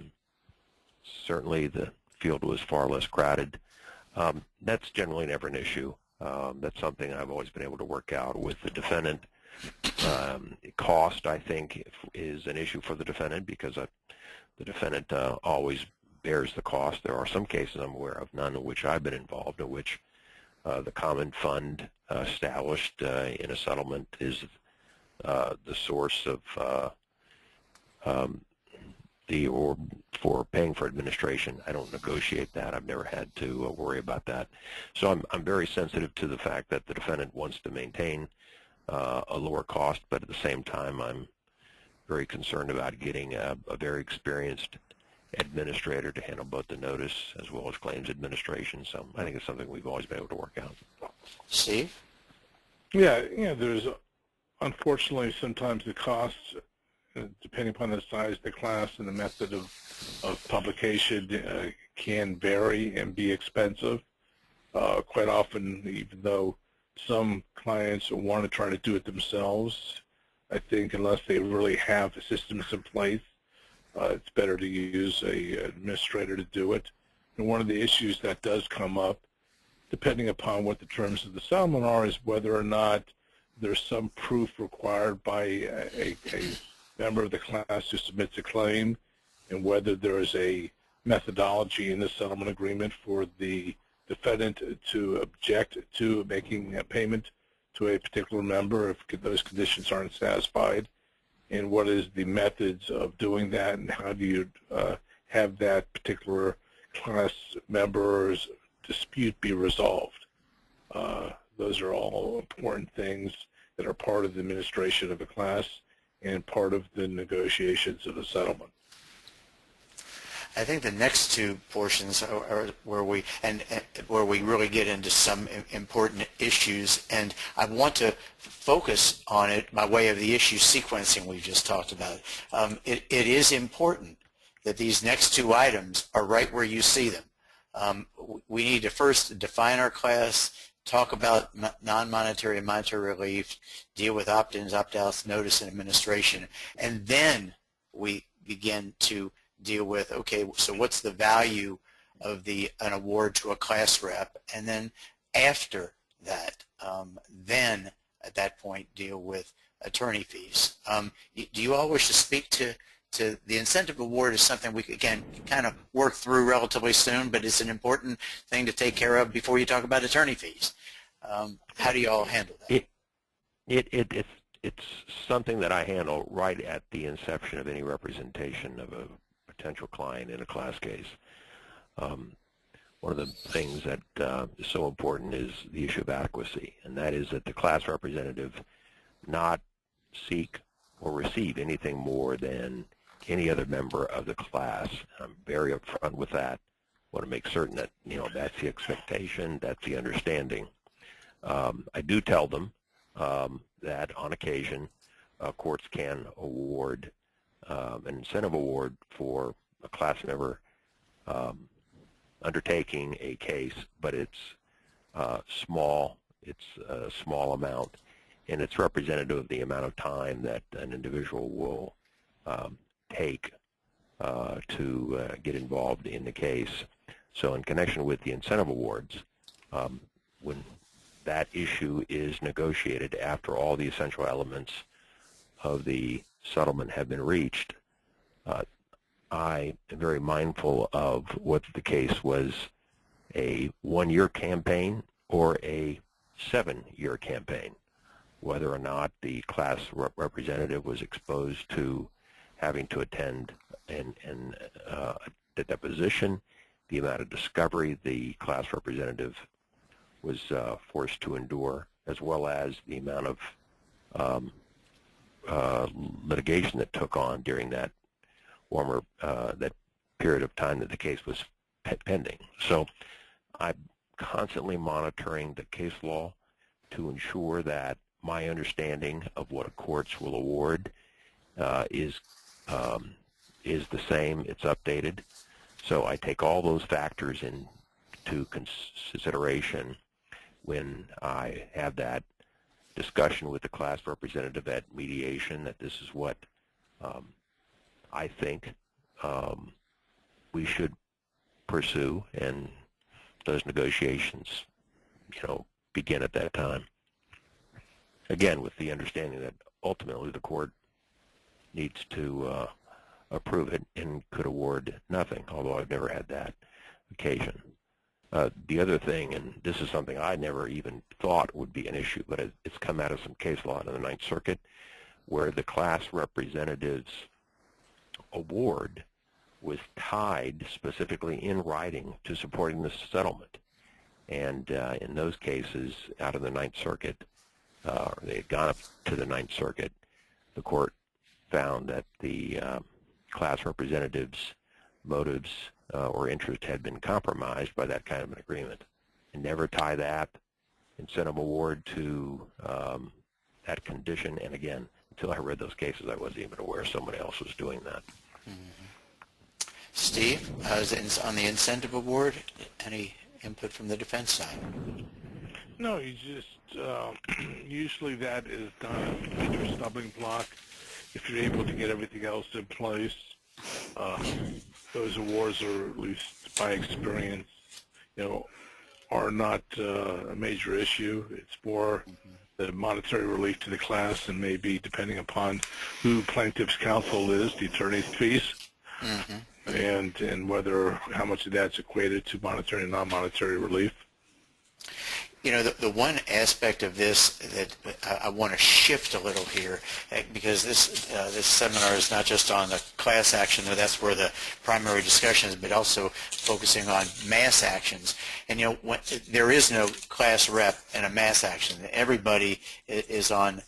certainly the field was far less crowded. That's generally never an issue. That's something I've always been able to work out with the defendant. Cost, I think, is an issue for the defendant because the defendant always bears the cost. There are some cases I'm aware of, none of which I've been involved, in which the common fund established in a settlement is the source of for paying for administration. I don't negotiate that. I've never had to worry about that. So I'm very sensitive to the fact that the defendant wants to maintain a lower cost, but at the same time I'm very concerned about getting a very experienced administrator to handle both the notice as well as claims administration. So I think it's something we've always been able to work out. Steve? Yeah, there's unfortunately sometimes the costs, depending upon the size of the class and the method of publication, can vary and be expensive. Quite often, even though some clients want to try to do it themselves, I think unless they really have the systems in place, it's better to use an administrator to do it. And one of the issues that does come up, depending upon what the terms of the settlement are, is whether or not there's some proof required by a member of the class who submits a claim, and whether there is a methodology in the settlement agreement for the defendant to object to making a payment to a particular member if those conditions aren't satisfied, and what is the methods of doing that, and how do you have that particular class member's dispute be resolved. Those are all important things that are part of the administration of the class and part of the negotiations of the settlement. I think the next two portions are where we really get into some important issues, and I want to focus on it by way of the issue sequencing we just talked about. It is important that these next two items are right where you see them. We need to first define our class, talk about non-monetary and monetary relief, deal with opt-ins, opt-outs, notice, and administration, and then we begin to deal with, okay, so what's the value of an award to a class rep, and then after that, then at that point deal with attorney fees. Do you all wish to speak to the incentive award? Is something we again kind of work through relatively soon, but it's an important thing to take care of before you talk about attorney fees. How do you all handle that? It's something that I handle right at the inception of any representation of a potential client in a class case. One of the things that is so important is the issue of adequacy, and that is that the class representative not seek or receive anything more than any other member of the class. I'm very upfront with that. I want to make certain that that's the expectation, that's the understanding. I do tell them that on occasion courts can award an incentive award for a class member undertaking a case, but it's small. It's a small amount, and it's representative of the amount of time that an individual will take to get involved in the case. So in connection with the incentive awards, when that issue is negotiated after all the essential elements of the settlement have been reached, I am very mindful of whether the case was a one-year campaign or a 7-year campaign, whether or not the class representative was exposed to having to attend the deposition, the amount of discovery the class representative was forced to endure, as well as the amount of litigation that took on during that that period of time that the case was pending. So I'm constantly monitoring the case law to ensure that my understanding of what a courts will award is the same. It's updated. So I take all those factors into consideration when I have that discussion with the class representative at mediation, that this is what I think we should pursue, and those negotiations, begin at that time. Again, with the understanding that ultimately the court needs to approve it and could award nothing, although I've never had that occasion. The other thing, and this is something I never even thought would be an issue, but it's come out of some case law in the Ninth Circuit, where the class representative's award was tied specifically in writing to supporting the settlement. And in those cases, out of the Ninth Circuit, they had gone up to the Ninth Circuit, the court found that the class representative's motives or interest had been compromised by that kind of an agreement, and never tie that incentive award to that condition. And again, until I read those cases, I wasn't even aware somebody else was doing that. Mm-hmm. Steve, on the incentive award, any input from the defense side? No, you just usually that is done as a major stumbling block. If you're able to get everything else in place, those awards, are at least by experience, are not a major issue. It's more the monetary relief to the class, and maybe depending upon who plaintiff's counsel is, the attorney's fees, and how much of that's equated to monetary and non-monetary relief. The one aspect of this that I want to shift a little here, because this seminar is not just on the class action, though that's where the primary discussion is, but also focusing on mass actions. And there is no class rep in a mass action. Everybody is on,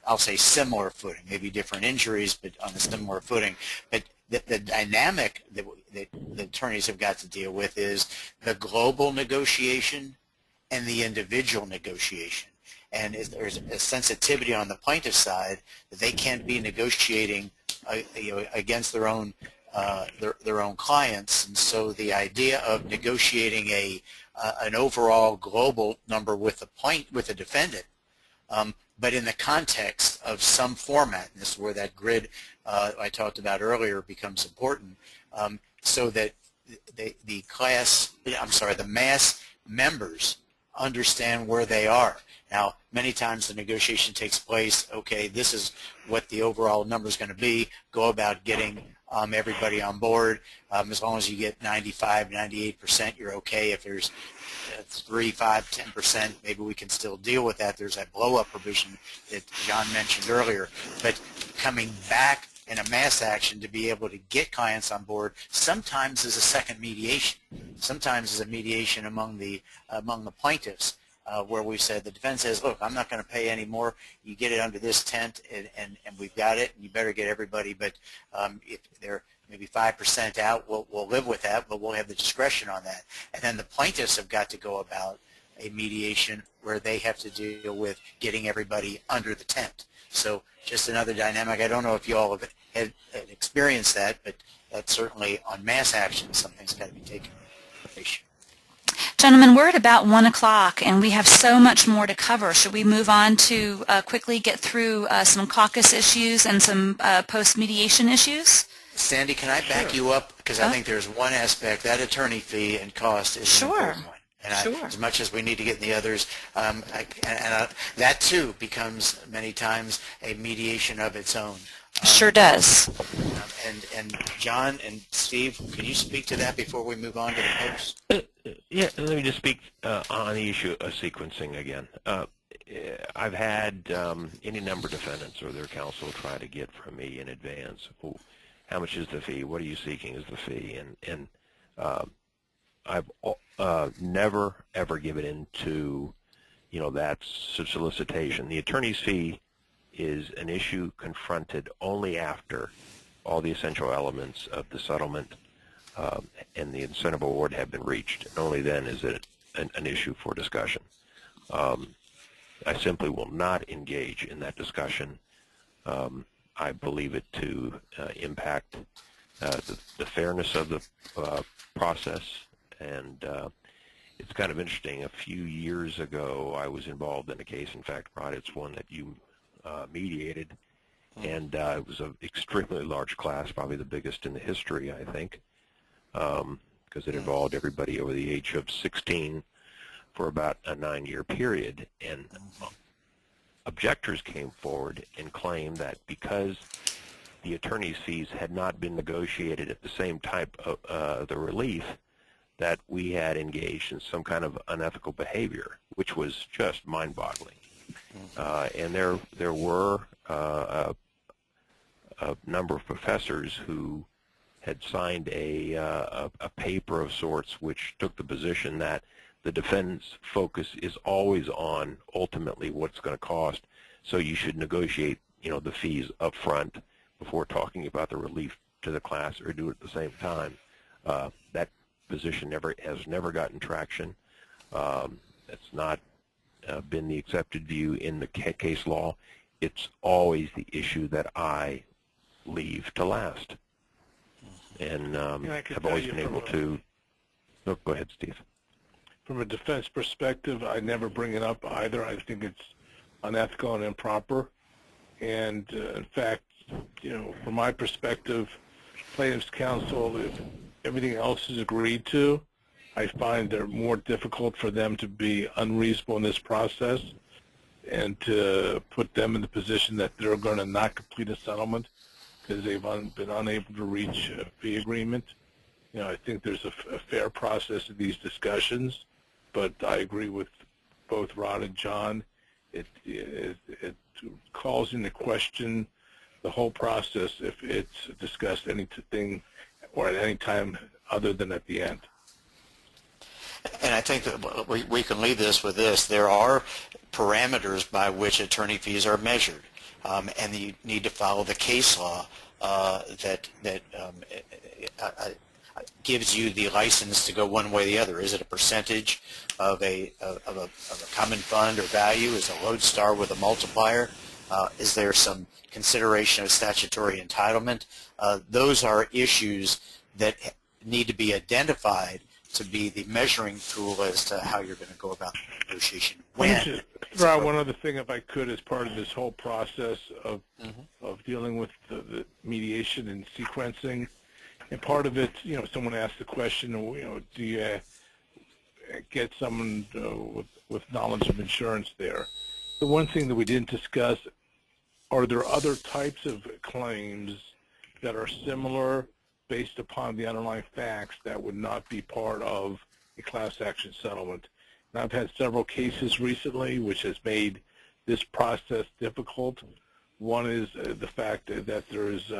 I'll say, similar footing, maybe different injuries, but on a similar footing. But the dynamic that the attorneys have got to deal with is the global negotiation and the individual negotiation. And there's a sensitivity on the plaintiff side that they can't be negotiating against their own clients. And so the idea of negotiating an overall global number with the defendant, but in the context of some format, and this is where that grid I talked about earlier becomes important, so that the mass members understand where they are. Now, many times the negotiation takes place, okay, this is what the overall number is going to be, go about getting everybody on board. As long as you get 95, 98%, you're okay. If there's 3, 5, 10%, maybe we can still deal with that. There's that blow-up provision that John mentioned earlier. But coming back in a mass action to be able to get clients on board sometimes is a second mediation. Sometimes is a mediation among the plaintiffs, where we said the defense says, look, I'm not going to pay any more. You get it under this tent, and we've got it, and you better get everybody. But if they're maybe 5% out, we'll live with that, but we'll have the discretion on that. And then the plaintiffs have got to go about a mediation where they have to deal with getting everybody under the tent. So just another dynamic. I don't know if you all have had experienced that, but that's certainly on mass action, something's got to be taken into consideration. Gentlemen, we're at about 1 o'clock, and we have so much more to cover. Should we move on to quickly get through some caucus issues and some post-mediation issues? Sandy, can I back you up? Because I think there's one aspect, that attorney fee and cost is an important one. And as much as we need to get in the others, that too becomes many times a mediation of its own. Sure does. And John and Steve, can you speak to that before we move on to the post? Yeah, let me just speak on the issue of sequencing again. I've had any number of defendants or their counsel try to get from me in advance, well, how much is the fee? What are you seeking as the fee? And I've never, ever given in to, that solicitation. The attorney's fee is an issue confronted only after all the essential elements of the settlement and the incentive award have been reached. And only then is it an issue for discussion. I simply will not engage in that discussion. I believe it to impact the fairness of the process. And it's kind of interesting. A few years ago, I was involved in a case. In fact, Rod, it's one that you mediated. And it was an extremely large class, probably the biggest in the history, I think, because it involved everybody over the age of 16 for about a 9-year period. And objectors came forward and claimed that because the attorney's fees had not been negotiated at the same type of the relief, that we had engaged in some kind of unethical behavior, which was just mind-boggling. And there were a number of professors who had signed a paper of sorts which took the position that the defendant's focus is always on ultimately what's going to cost, so you should negotiate the fees up front before talking about the relief to the class, or do it at the same time. That position has never gotten traction. It's not been the accepted view in the case law. It's always the issue that I leave to last. And I've always been able to... Oh, go ahead, Steve. From a defense perspective, I never bring it up either. I think it's unethical and improper. And in fact, from my perspective, plaintiff's counsel, if everything else is agreed to, I find they're more difficult for them to be unreasonable in this process and to put them in the position that they're going to not complete a settlement because they've been unable to reach a fee agreement. I think there's a fair process in these discussions, but I agree with both Rod and John. It calls into question the whole process if it's discussed anything or at any time other than at the end. And I think that we can leave this with this. There are parameters by which attorney fees are measured, and you need to follow the case law that gives you the license to go one way or the other. Is it a percentage of a common fund or value? Is it a lodestar with a multiplier? Is there some consideration of statutory entitlement? Those are issues that need to be identified to be the measuring tool as to how you're going to go about the negotiation. Let me just throw out one other thing, if I could, as part of this whole process of dealing with the mediation and sequencing. And part of it, someone asked the question, do you get someone with knowledge of insurance there? The one thing that we didn't discuss, are there other types of claims that are similar based upon the underlying facts that would not be part of a class action settlement? And I've had several cases recently which has made this process difficult. One is the fact that there is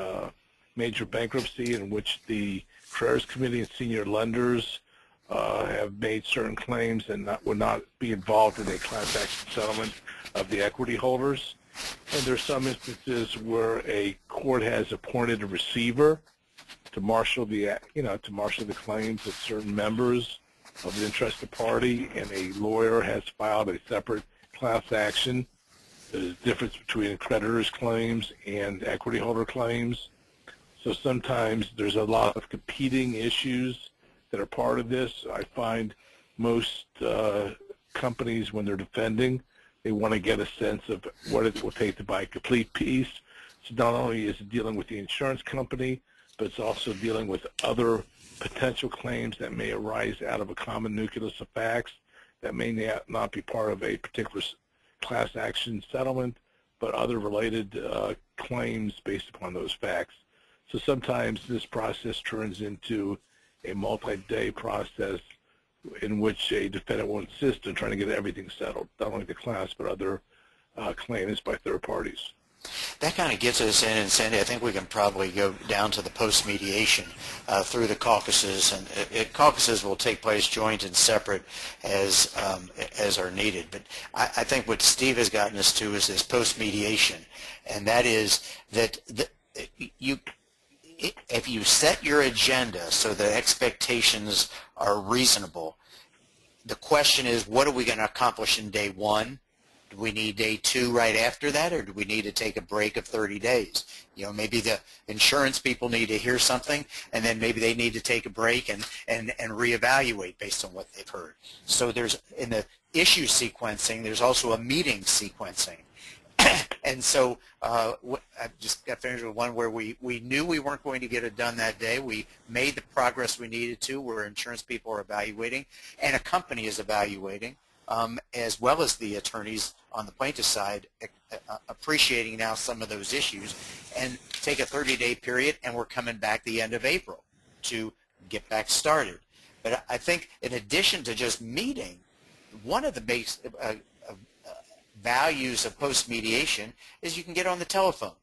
major bankruptcy in which the creditors committee and senior lenders have made certain claims and would not be involved in a class action settlement of the equity holders. And there's some instances where a court has appointed a receiver to marshal the claims of certain members of the interested party, and a lawyer has filed a separate class action. There's a difference between creditors' claims and equity holder claims. So sometimes there's a lot of competing issues that are part of this. I find most companies, when they're defending, they want to get a sense of what it will take to buy a complete piece. So not only is it dealing with the insurance company, but it's also dealing with other potential claims that may arise out of a common nucleus of facts that may not be part of a particular class action settlement, but other related claims based upon those facts. So sometimes this process turns into a multi-day process in which a defendant will insist on trying to get everything settled, not only the class, but other claims by third parties. That kind of gets us in, and Sandy, I think we can probably go down to the post-mediation through the caucuses, and caucuses will take place joint and separate as are needed. But I think what Steve has gotten us to is this post-mediation, and that is that if you set your agenda so the expectations are reasonable, the question is, what are we going to accomplish in day one? Do we need day two right after that, or do we need to take a break of 30 days? Maybe the insurance people need to hear something, and then maybe they need to take a break and reevaluate based on what they've heard. So there's, in the issue sequencing, there's also a meeting sequencing. And so I just got finished with one where we knew we weren't going to get it done that day. We made the progress we needed to, where insurance people are evaluating, and a company is evaluating, as well as the attorneys on the plaintiff side appreciating now some of those issues, and take a 30-day period, and we're coming back the end of April to get back started. But I think in addition to just meeting, one of the base values of post-mediation is you can get on the telephone.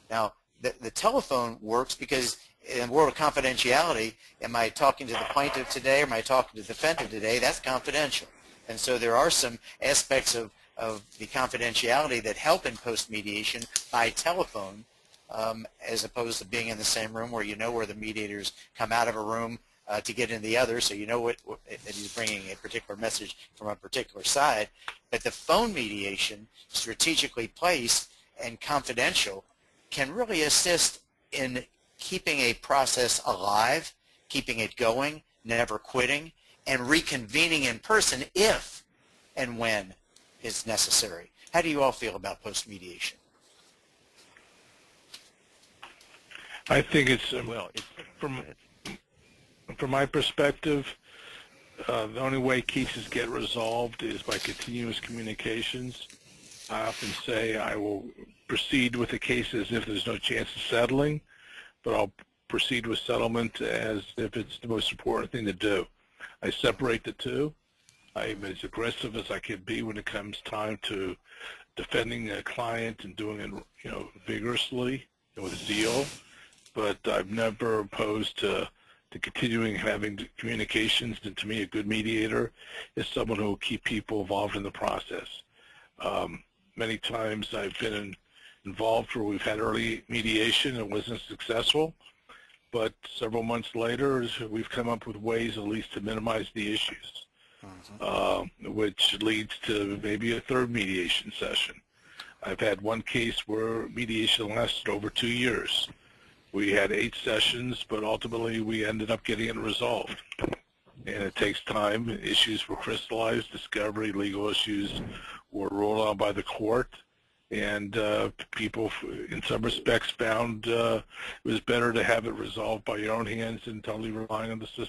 Now, the telephone works because in the world of confidentiality, am I talking to the plaintiff today or am I talking to the defendant today? That's confidential. And so there are some aspects of the confidentiality that help in post-mediation by telephone, as opposed to being in the same room where you know where the mediators come out of a room to get into the other, so you know that he's bringing a particular message from a particular side. But the phone mediation, strategically placed and confidential, can really assist in keeping a process alive, keeping it going, never quitting, and reconvening in person if and when it's necessary. How do you all feel about post-mediation? I think it's, from my perspective, the only way cases get resolved is by continuous communications. I often say I will proceed with the case as if there's no chance of settling, but I'll proceed with settlement as if it's the most important thing to do. I separate the two. I'm as aggressive as I can be when it comes time to defending a client and doing it, vigorously and with zeal. But I'm never opposed to continuing having communications. And to me, a good mediator is someone who will keep people involved in the process. Many times I've been involved where we've had early mediation and it wasn't successful, but several months later we've come up with ways at least to minimize the issues, which leads to maybe a third mediation session. I've had one case where mediation lasted over 2 years. We had 8 sessions, but ultimately we ended up getting it resolved. And it takes time. Issues were crystallized, discovery, legal issues were ruled on by the court, And people, in some respects, found it was better to have it resolved by your own hands than totally relying on the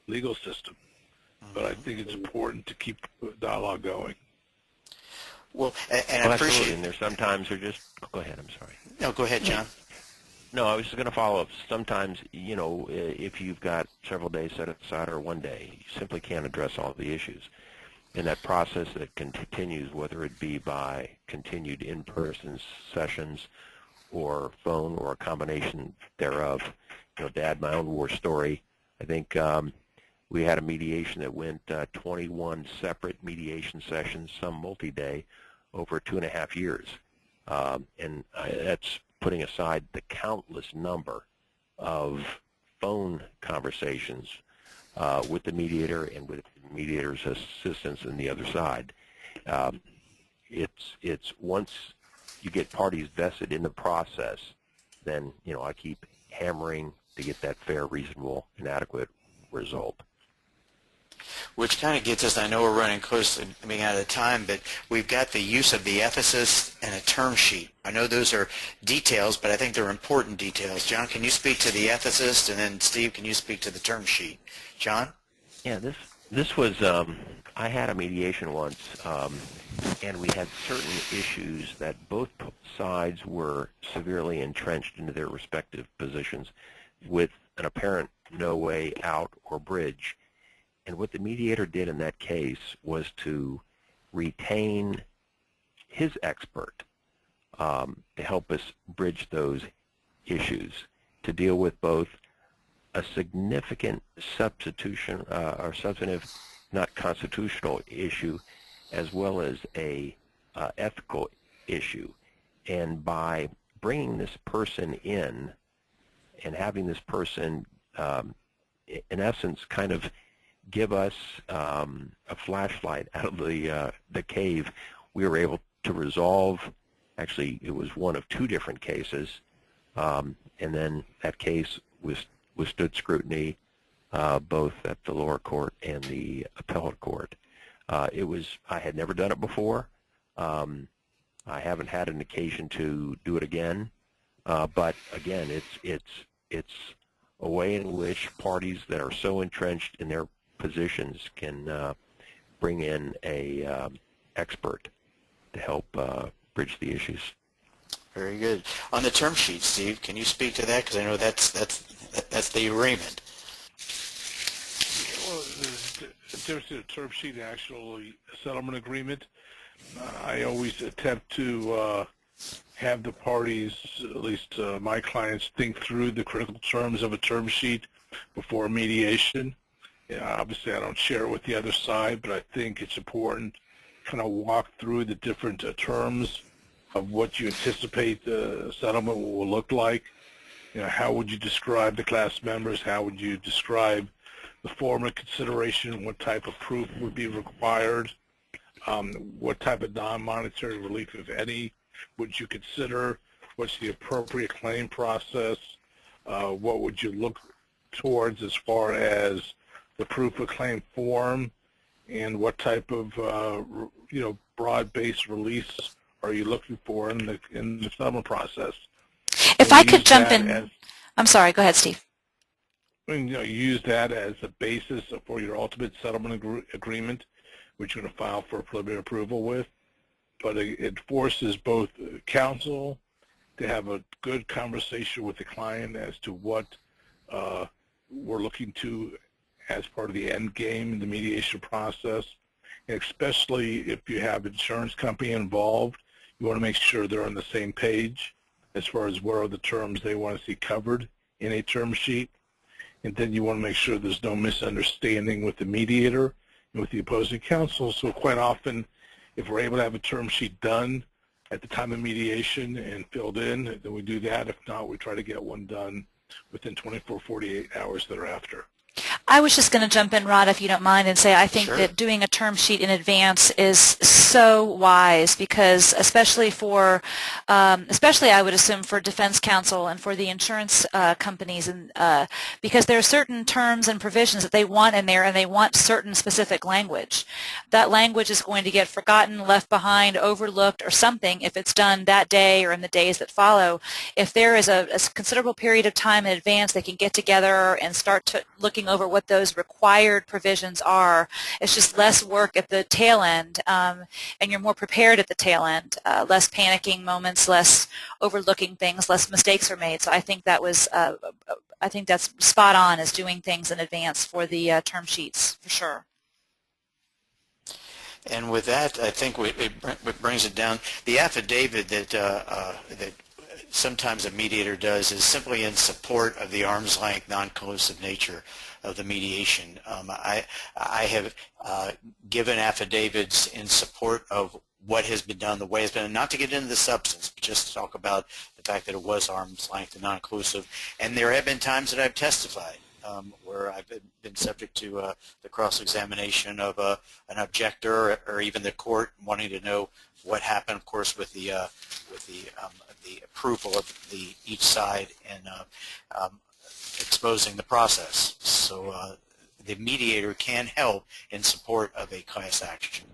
legal system. But I think it's important to keep dialogue going. Well, and I appreciate. Absolutely. And there's sometimes they're just. Go ahead. I'm sorry. No, go ahead, John. No, I was just going to follow up. Sometimes, you know, if you've got several days set aside or one day, you simply can't address all the issues. And that process that continues, whether it be by continued in-person sessions or phone or a combination thereof. You know, Dad, my own war story, I think we had a mediation that went 21 separate mediation sessions, some multi-day, over 2.5 years. And that's putting aside the countless number of phone conversations with the mediator and with the mediator's assistants on the other side. It's once you get parties vested in the process, then, you know, I keep hammering to get that fair, reasonable, and adequate result. Which kind of gets us, I know we're running close to being out of time, but we've got the use of the ethicist and a term sheet. I know those are details, but I think they're important details. John, can you speak to the ethicist, and then Steve, can you speak to the term sheet? John? Yeah, this was, I had a mediation once, and we had certain issues that both sides were severely entrenched into their respective positions with an apparent no way out or bridge. And what the mediator did in that case was to retain his expert to help us bridge those issues, to deal with both a significant substitution or substantive, not constitutional issue, as well as a ethical issue. And by bringing this person in and having this person, in essence, kind of give us a flashlight out of the cave, we were able to resolve. Actually, it was one of two different cases, and then that case withstood scrutiny both at the lower court and the appellate court. I had never done it before. I haven't had an occasion to do it again, but again, it's a way in which parties that are so entrenched in their positions can bring in a expert to help bridge the issues. Very good. On the term sheet, Steve, can you speak to that? Because I know that's the agreement. Well, the difference in a term sheet and actually a settlement agreement, I always attempt to have the parties, at least my clients, think through the critical terms of a term sheet before mediation. Obviously, I don't share it with the other side, but I think it's important to kind of walk through the different terms of what you anticipate the settlement will look like. You know, how would you describe the class members? How would you describe the form of consideration? What type of proof would be required? What type of non-monetary relief, if any, would you consider? What's the appropriate claim process? What would you look towards as far as the proof of claim form, and what type of broad-based release are you looking for in the settlement process? If I could jump in, I'm sorry. Go ahead, Steve. You use that as the basis for your ultimate settlement agreement, which you're going to file for preliminary approval with. But it forces both counsel to have a good conversation with the client as to what we're looking to as part of the end game in the mediation process. And especially if you have insurance company involved, you want to make sure they're on the same page as far as what are the terms they want to see covered in a term sheet. And then you want to make sure there's no misunderstanding with the mediator and with the opposing counsel. So quite often, if we're able to have a term sheet done at the time of mediation and filled in, then we do that. If not, we try to get one done within 24, 48 hours thereafter. I was just going to jump in, Rod, if you don't mind, and say I think that doing a term sheet in advance is so wise because especially I would assume for defense counsel and for the insurance companies, and because there are certain terms and provisions that they want in there and they want certain specific language. That language is going to get forgotten, left behind, overlooked, or something if it's done that day or in the days that follow. If there is a considerable period of time in advance, they can get together and start looking over what those required provisions are. It's just less work at the tail end, and you're more prepared at the tail end. Less panicking moments, less overlooking things, less mistakes are made. So I think that was, I think that's spot on, is doing things in advance for the term sheets for sure. And with that, I think it brings it down. The affidavit that sometimes a mediator does is simply in support of the arm's length, non-collusive nature of the mediation. I have given affidavits in support of what has been done, the way it's been, and not to get into the substance, but just to talk about the fact that it was arm's length and non-collusive. And there have been times that I've testified where I've been subject to the cross-examination of an objector or even the court wanting to know what happened, of course, with the approval of each side and exposing the process. So the mediator can help in support of a class action.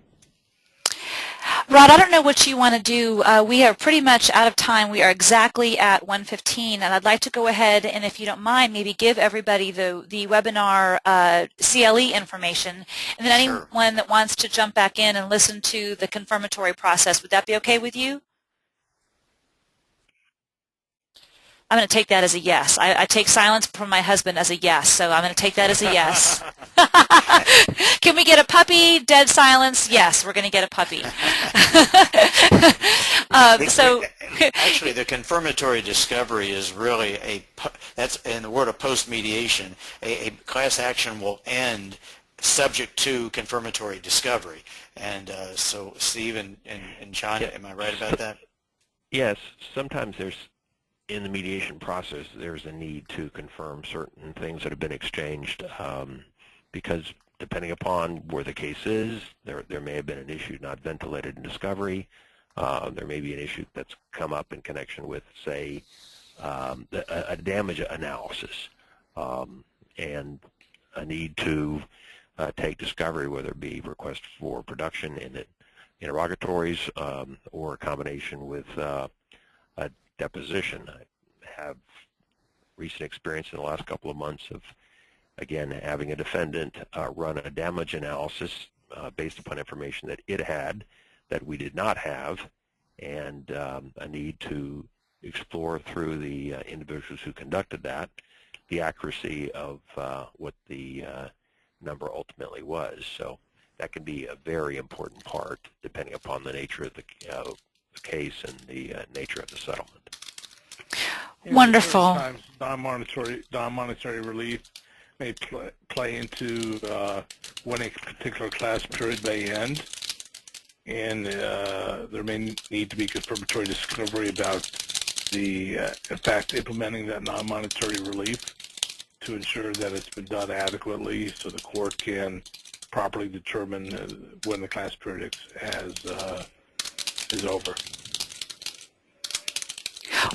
Rod, I don't know what you want to do. We are pretty much out of time. We are exactly at 1:15, and I'd like to go ahead and, if you don't mind, maybe give everybody the webinar CLE information, and then anyone that wants to jump back in and listen to the confirmatory process, would that be okay with you? I'm going to take that as a yes. I take silence from my husband as a yes, so I'm going to take that as a yes. Can we get a puppy? Dead silence? Yes, we're going to get a puppy. Actually, the confirmatory discovery is really that's in the word of post-mediation, a class action will end subject to confirmatory discovery. And so Steve and John, am I right about that? Yes, sometimes in the mediation process, there's a need to confirm certain things that have been exchanged because depending upon where the case is, there may have been an issue not ventilated in discovery. There may be an issue that's come up in connection with, say, a damage analysis and a need to take discovery, whether it be request for production in interrogatories or a combination with a deposition. I have recent experience in the last couple of months of, again, having a defendant run a damage analysis based upon information that it had that we did not have, and a need to explore through the individuals who conducted that the accuracy of what the number ultimately was. So that can be a very important part depending upon the nature of the case and the nature of the settlement. Wonderful. Sometimes non-monetary relief may play into when a particular class period may end, and there may need to be confirmatory discovery about the, in fact, implementing that non-monetary relief to ensure that it's been done adequately so the court can properly determine when the class period is over.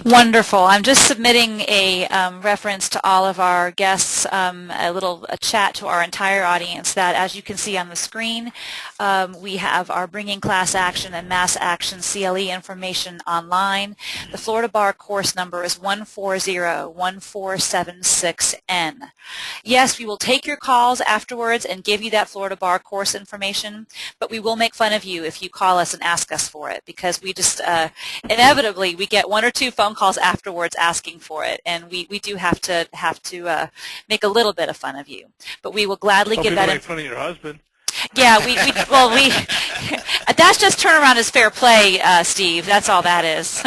Wonderful. I'm just submitting a reference to all of our guests, a chat to our entire audience that, as you can see on the screen, we have our Bringing Class Action and Mass Action CLE information online. The Florida Bar course number is 1401476N. Yes, we will take your calls afterwards and give you that Florida Bar course information, but we will make fun of you if you call us and ask us for it, because we just inevitably we get one or two phone calls afterwards asking for it, and we do have to make a little bit of fun of you, but we will gladly give that. Make fun of your husband. Yeah, we that's just turnaround is fair play, Steve. That's all that is.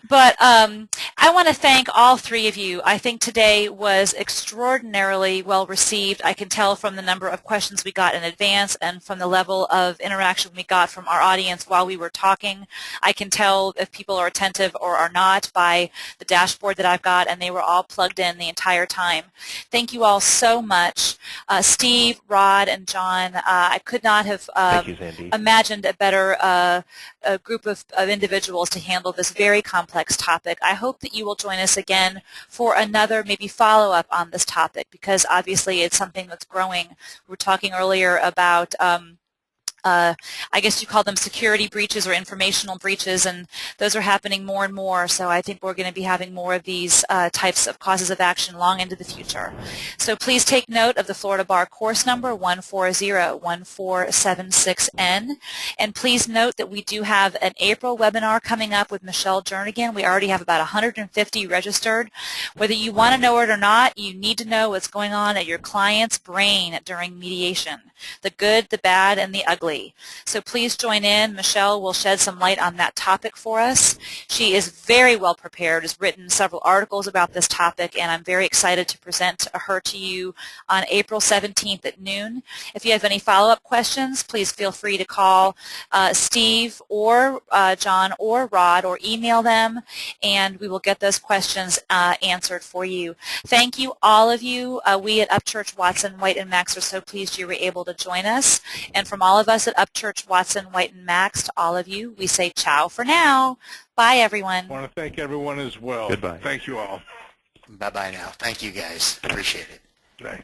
But I want to thank all three of you. I think today was extraordinarily well received. I can tell from the number of questions we got in advance and from the level of interaction we got from our audience while we were talking. I can tell if people are attentive or are not by the dashboard that I've got, and they were all plugged in the entire time. Thank you all so much. Steve, Rod, and John, I could not have Thank you, Sandy. imagined a better a group of individuals to handle this very complex topic. I hope that you will join us again for another maybe follow-up on this topic, because obviously it's something that's growing. We were talking earlier about I guess you call them security breaches or informational breaches, and those are happening more and more, so I think we're going to be having more of these types of causes of action long into the future. So please take note of the Florida Bar course number 140146N, and please note that we do have an April webinar coming up with Michelle Jernigan. We already have about 150 registered. Whether you want to know it or not, you need to know what's going on at your client's brain during mediation, the good, the bad, and the ugly. So please join in. Michelle will shed some light on that topic for us. She is very well prepared, has written several articles about this topic, and I'm very excited to present her to you on April 17th at noon. If you have any follow-up questions, please feel free to call Steve or John or Rod, or email them, and we will get those questions answered for you. Thank you, all of you. We at Upchurch, Watson, White, and Max are so pleased you were able to join us. And from all of us at Upchurch, Watson, White, and Max, to all of you, we say ciao for now. Bye, everyone. I want to thank everyone as well. Goodbye. Thank you all. Bye-bye now. Thank you, guys. Appreciate it. Bye.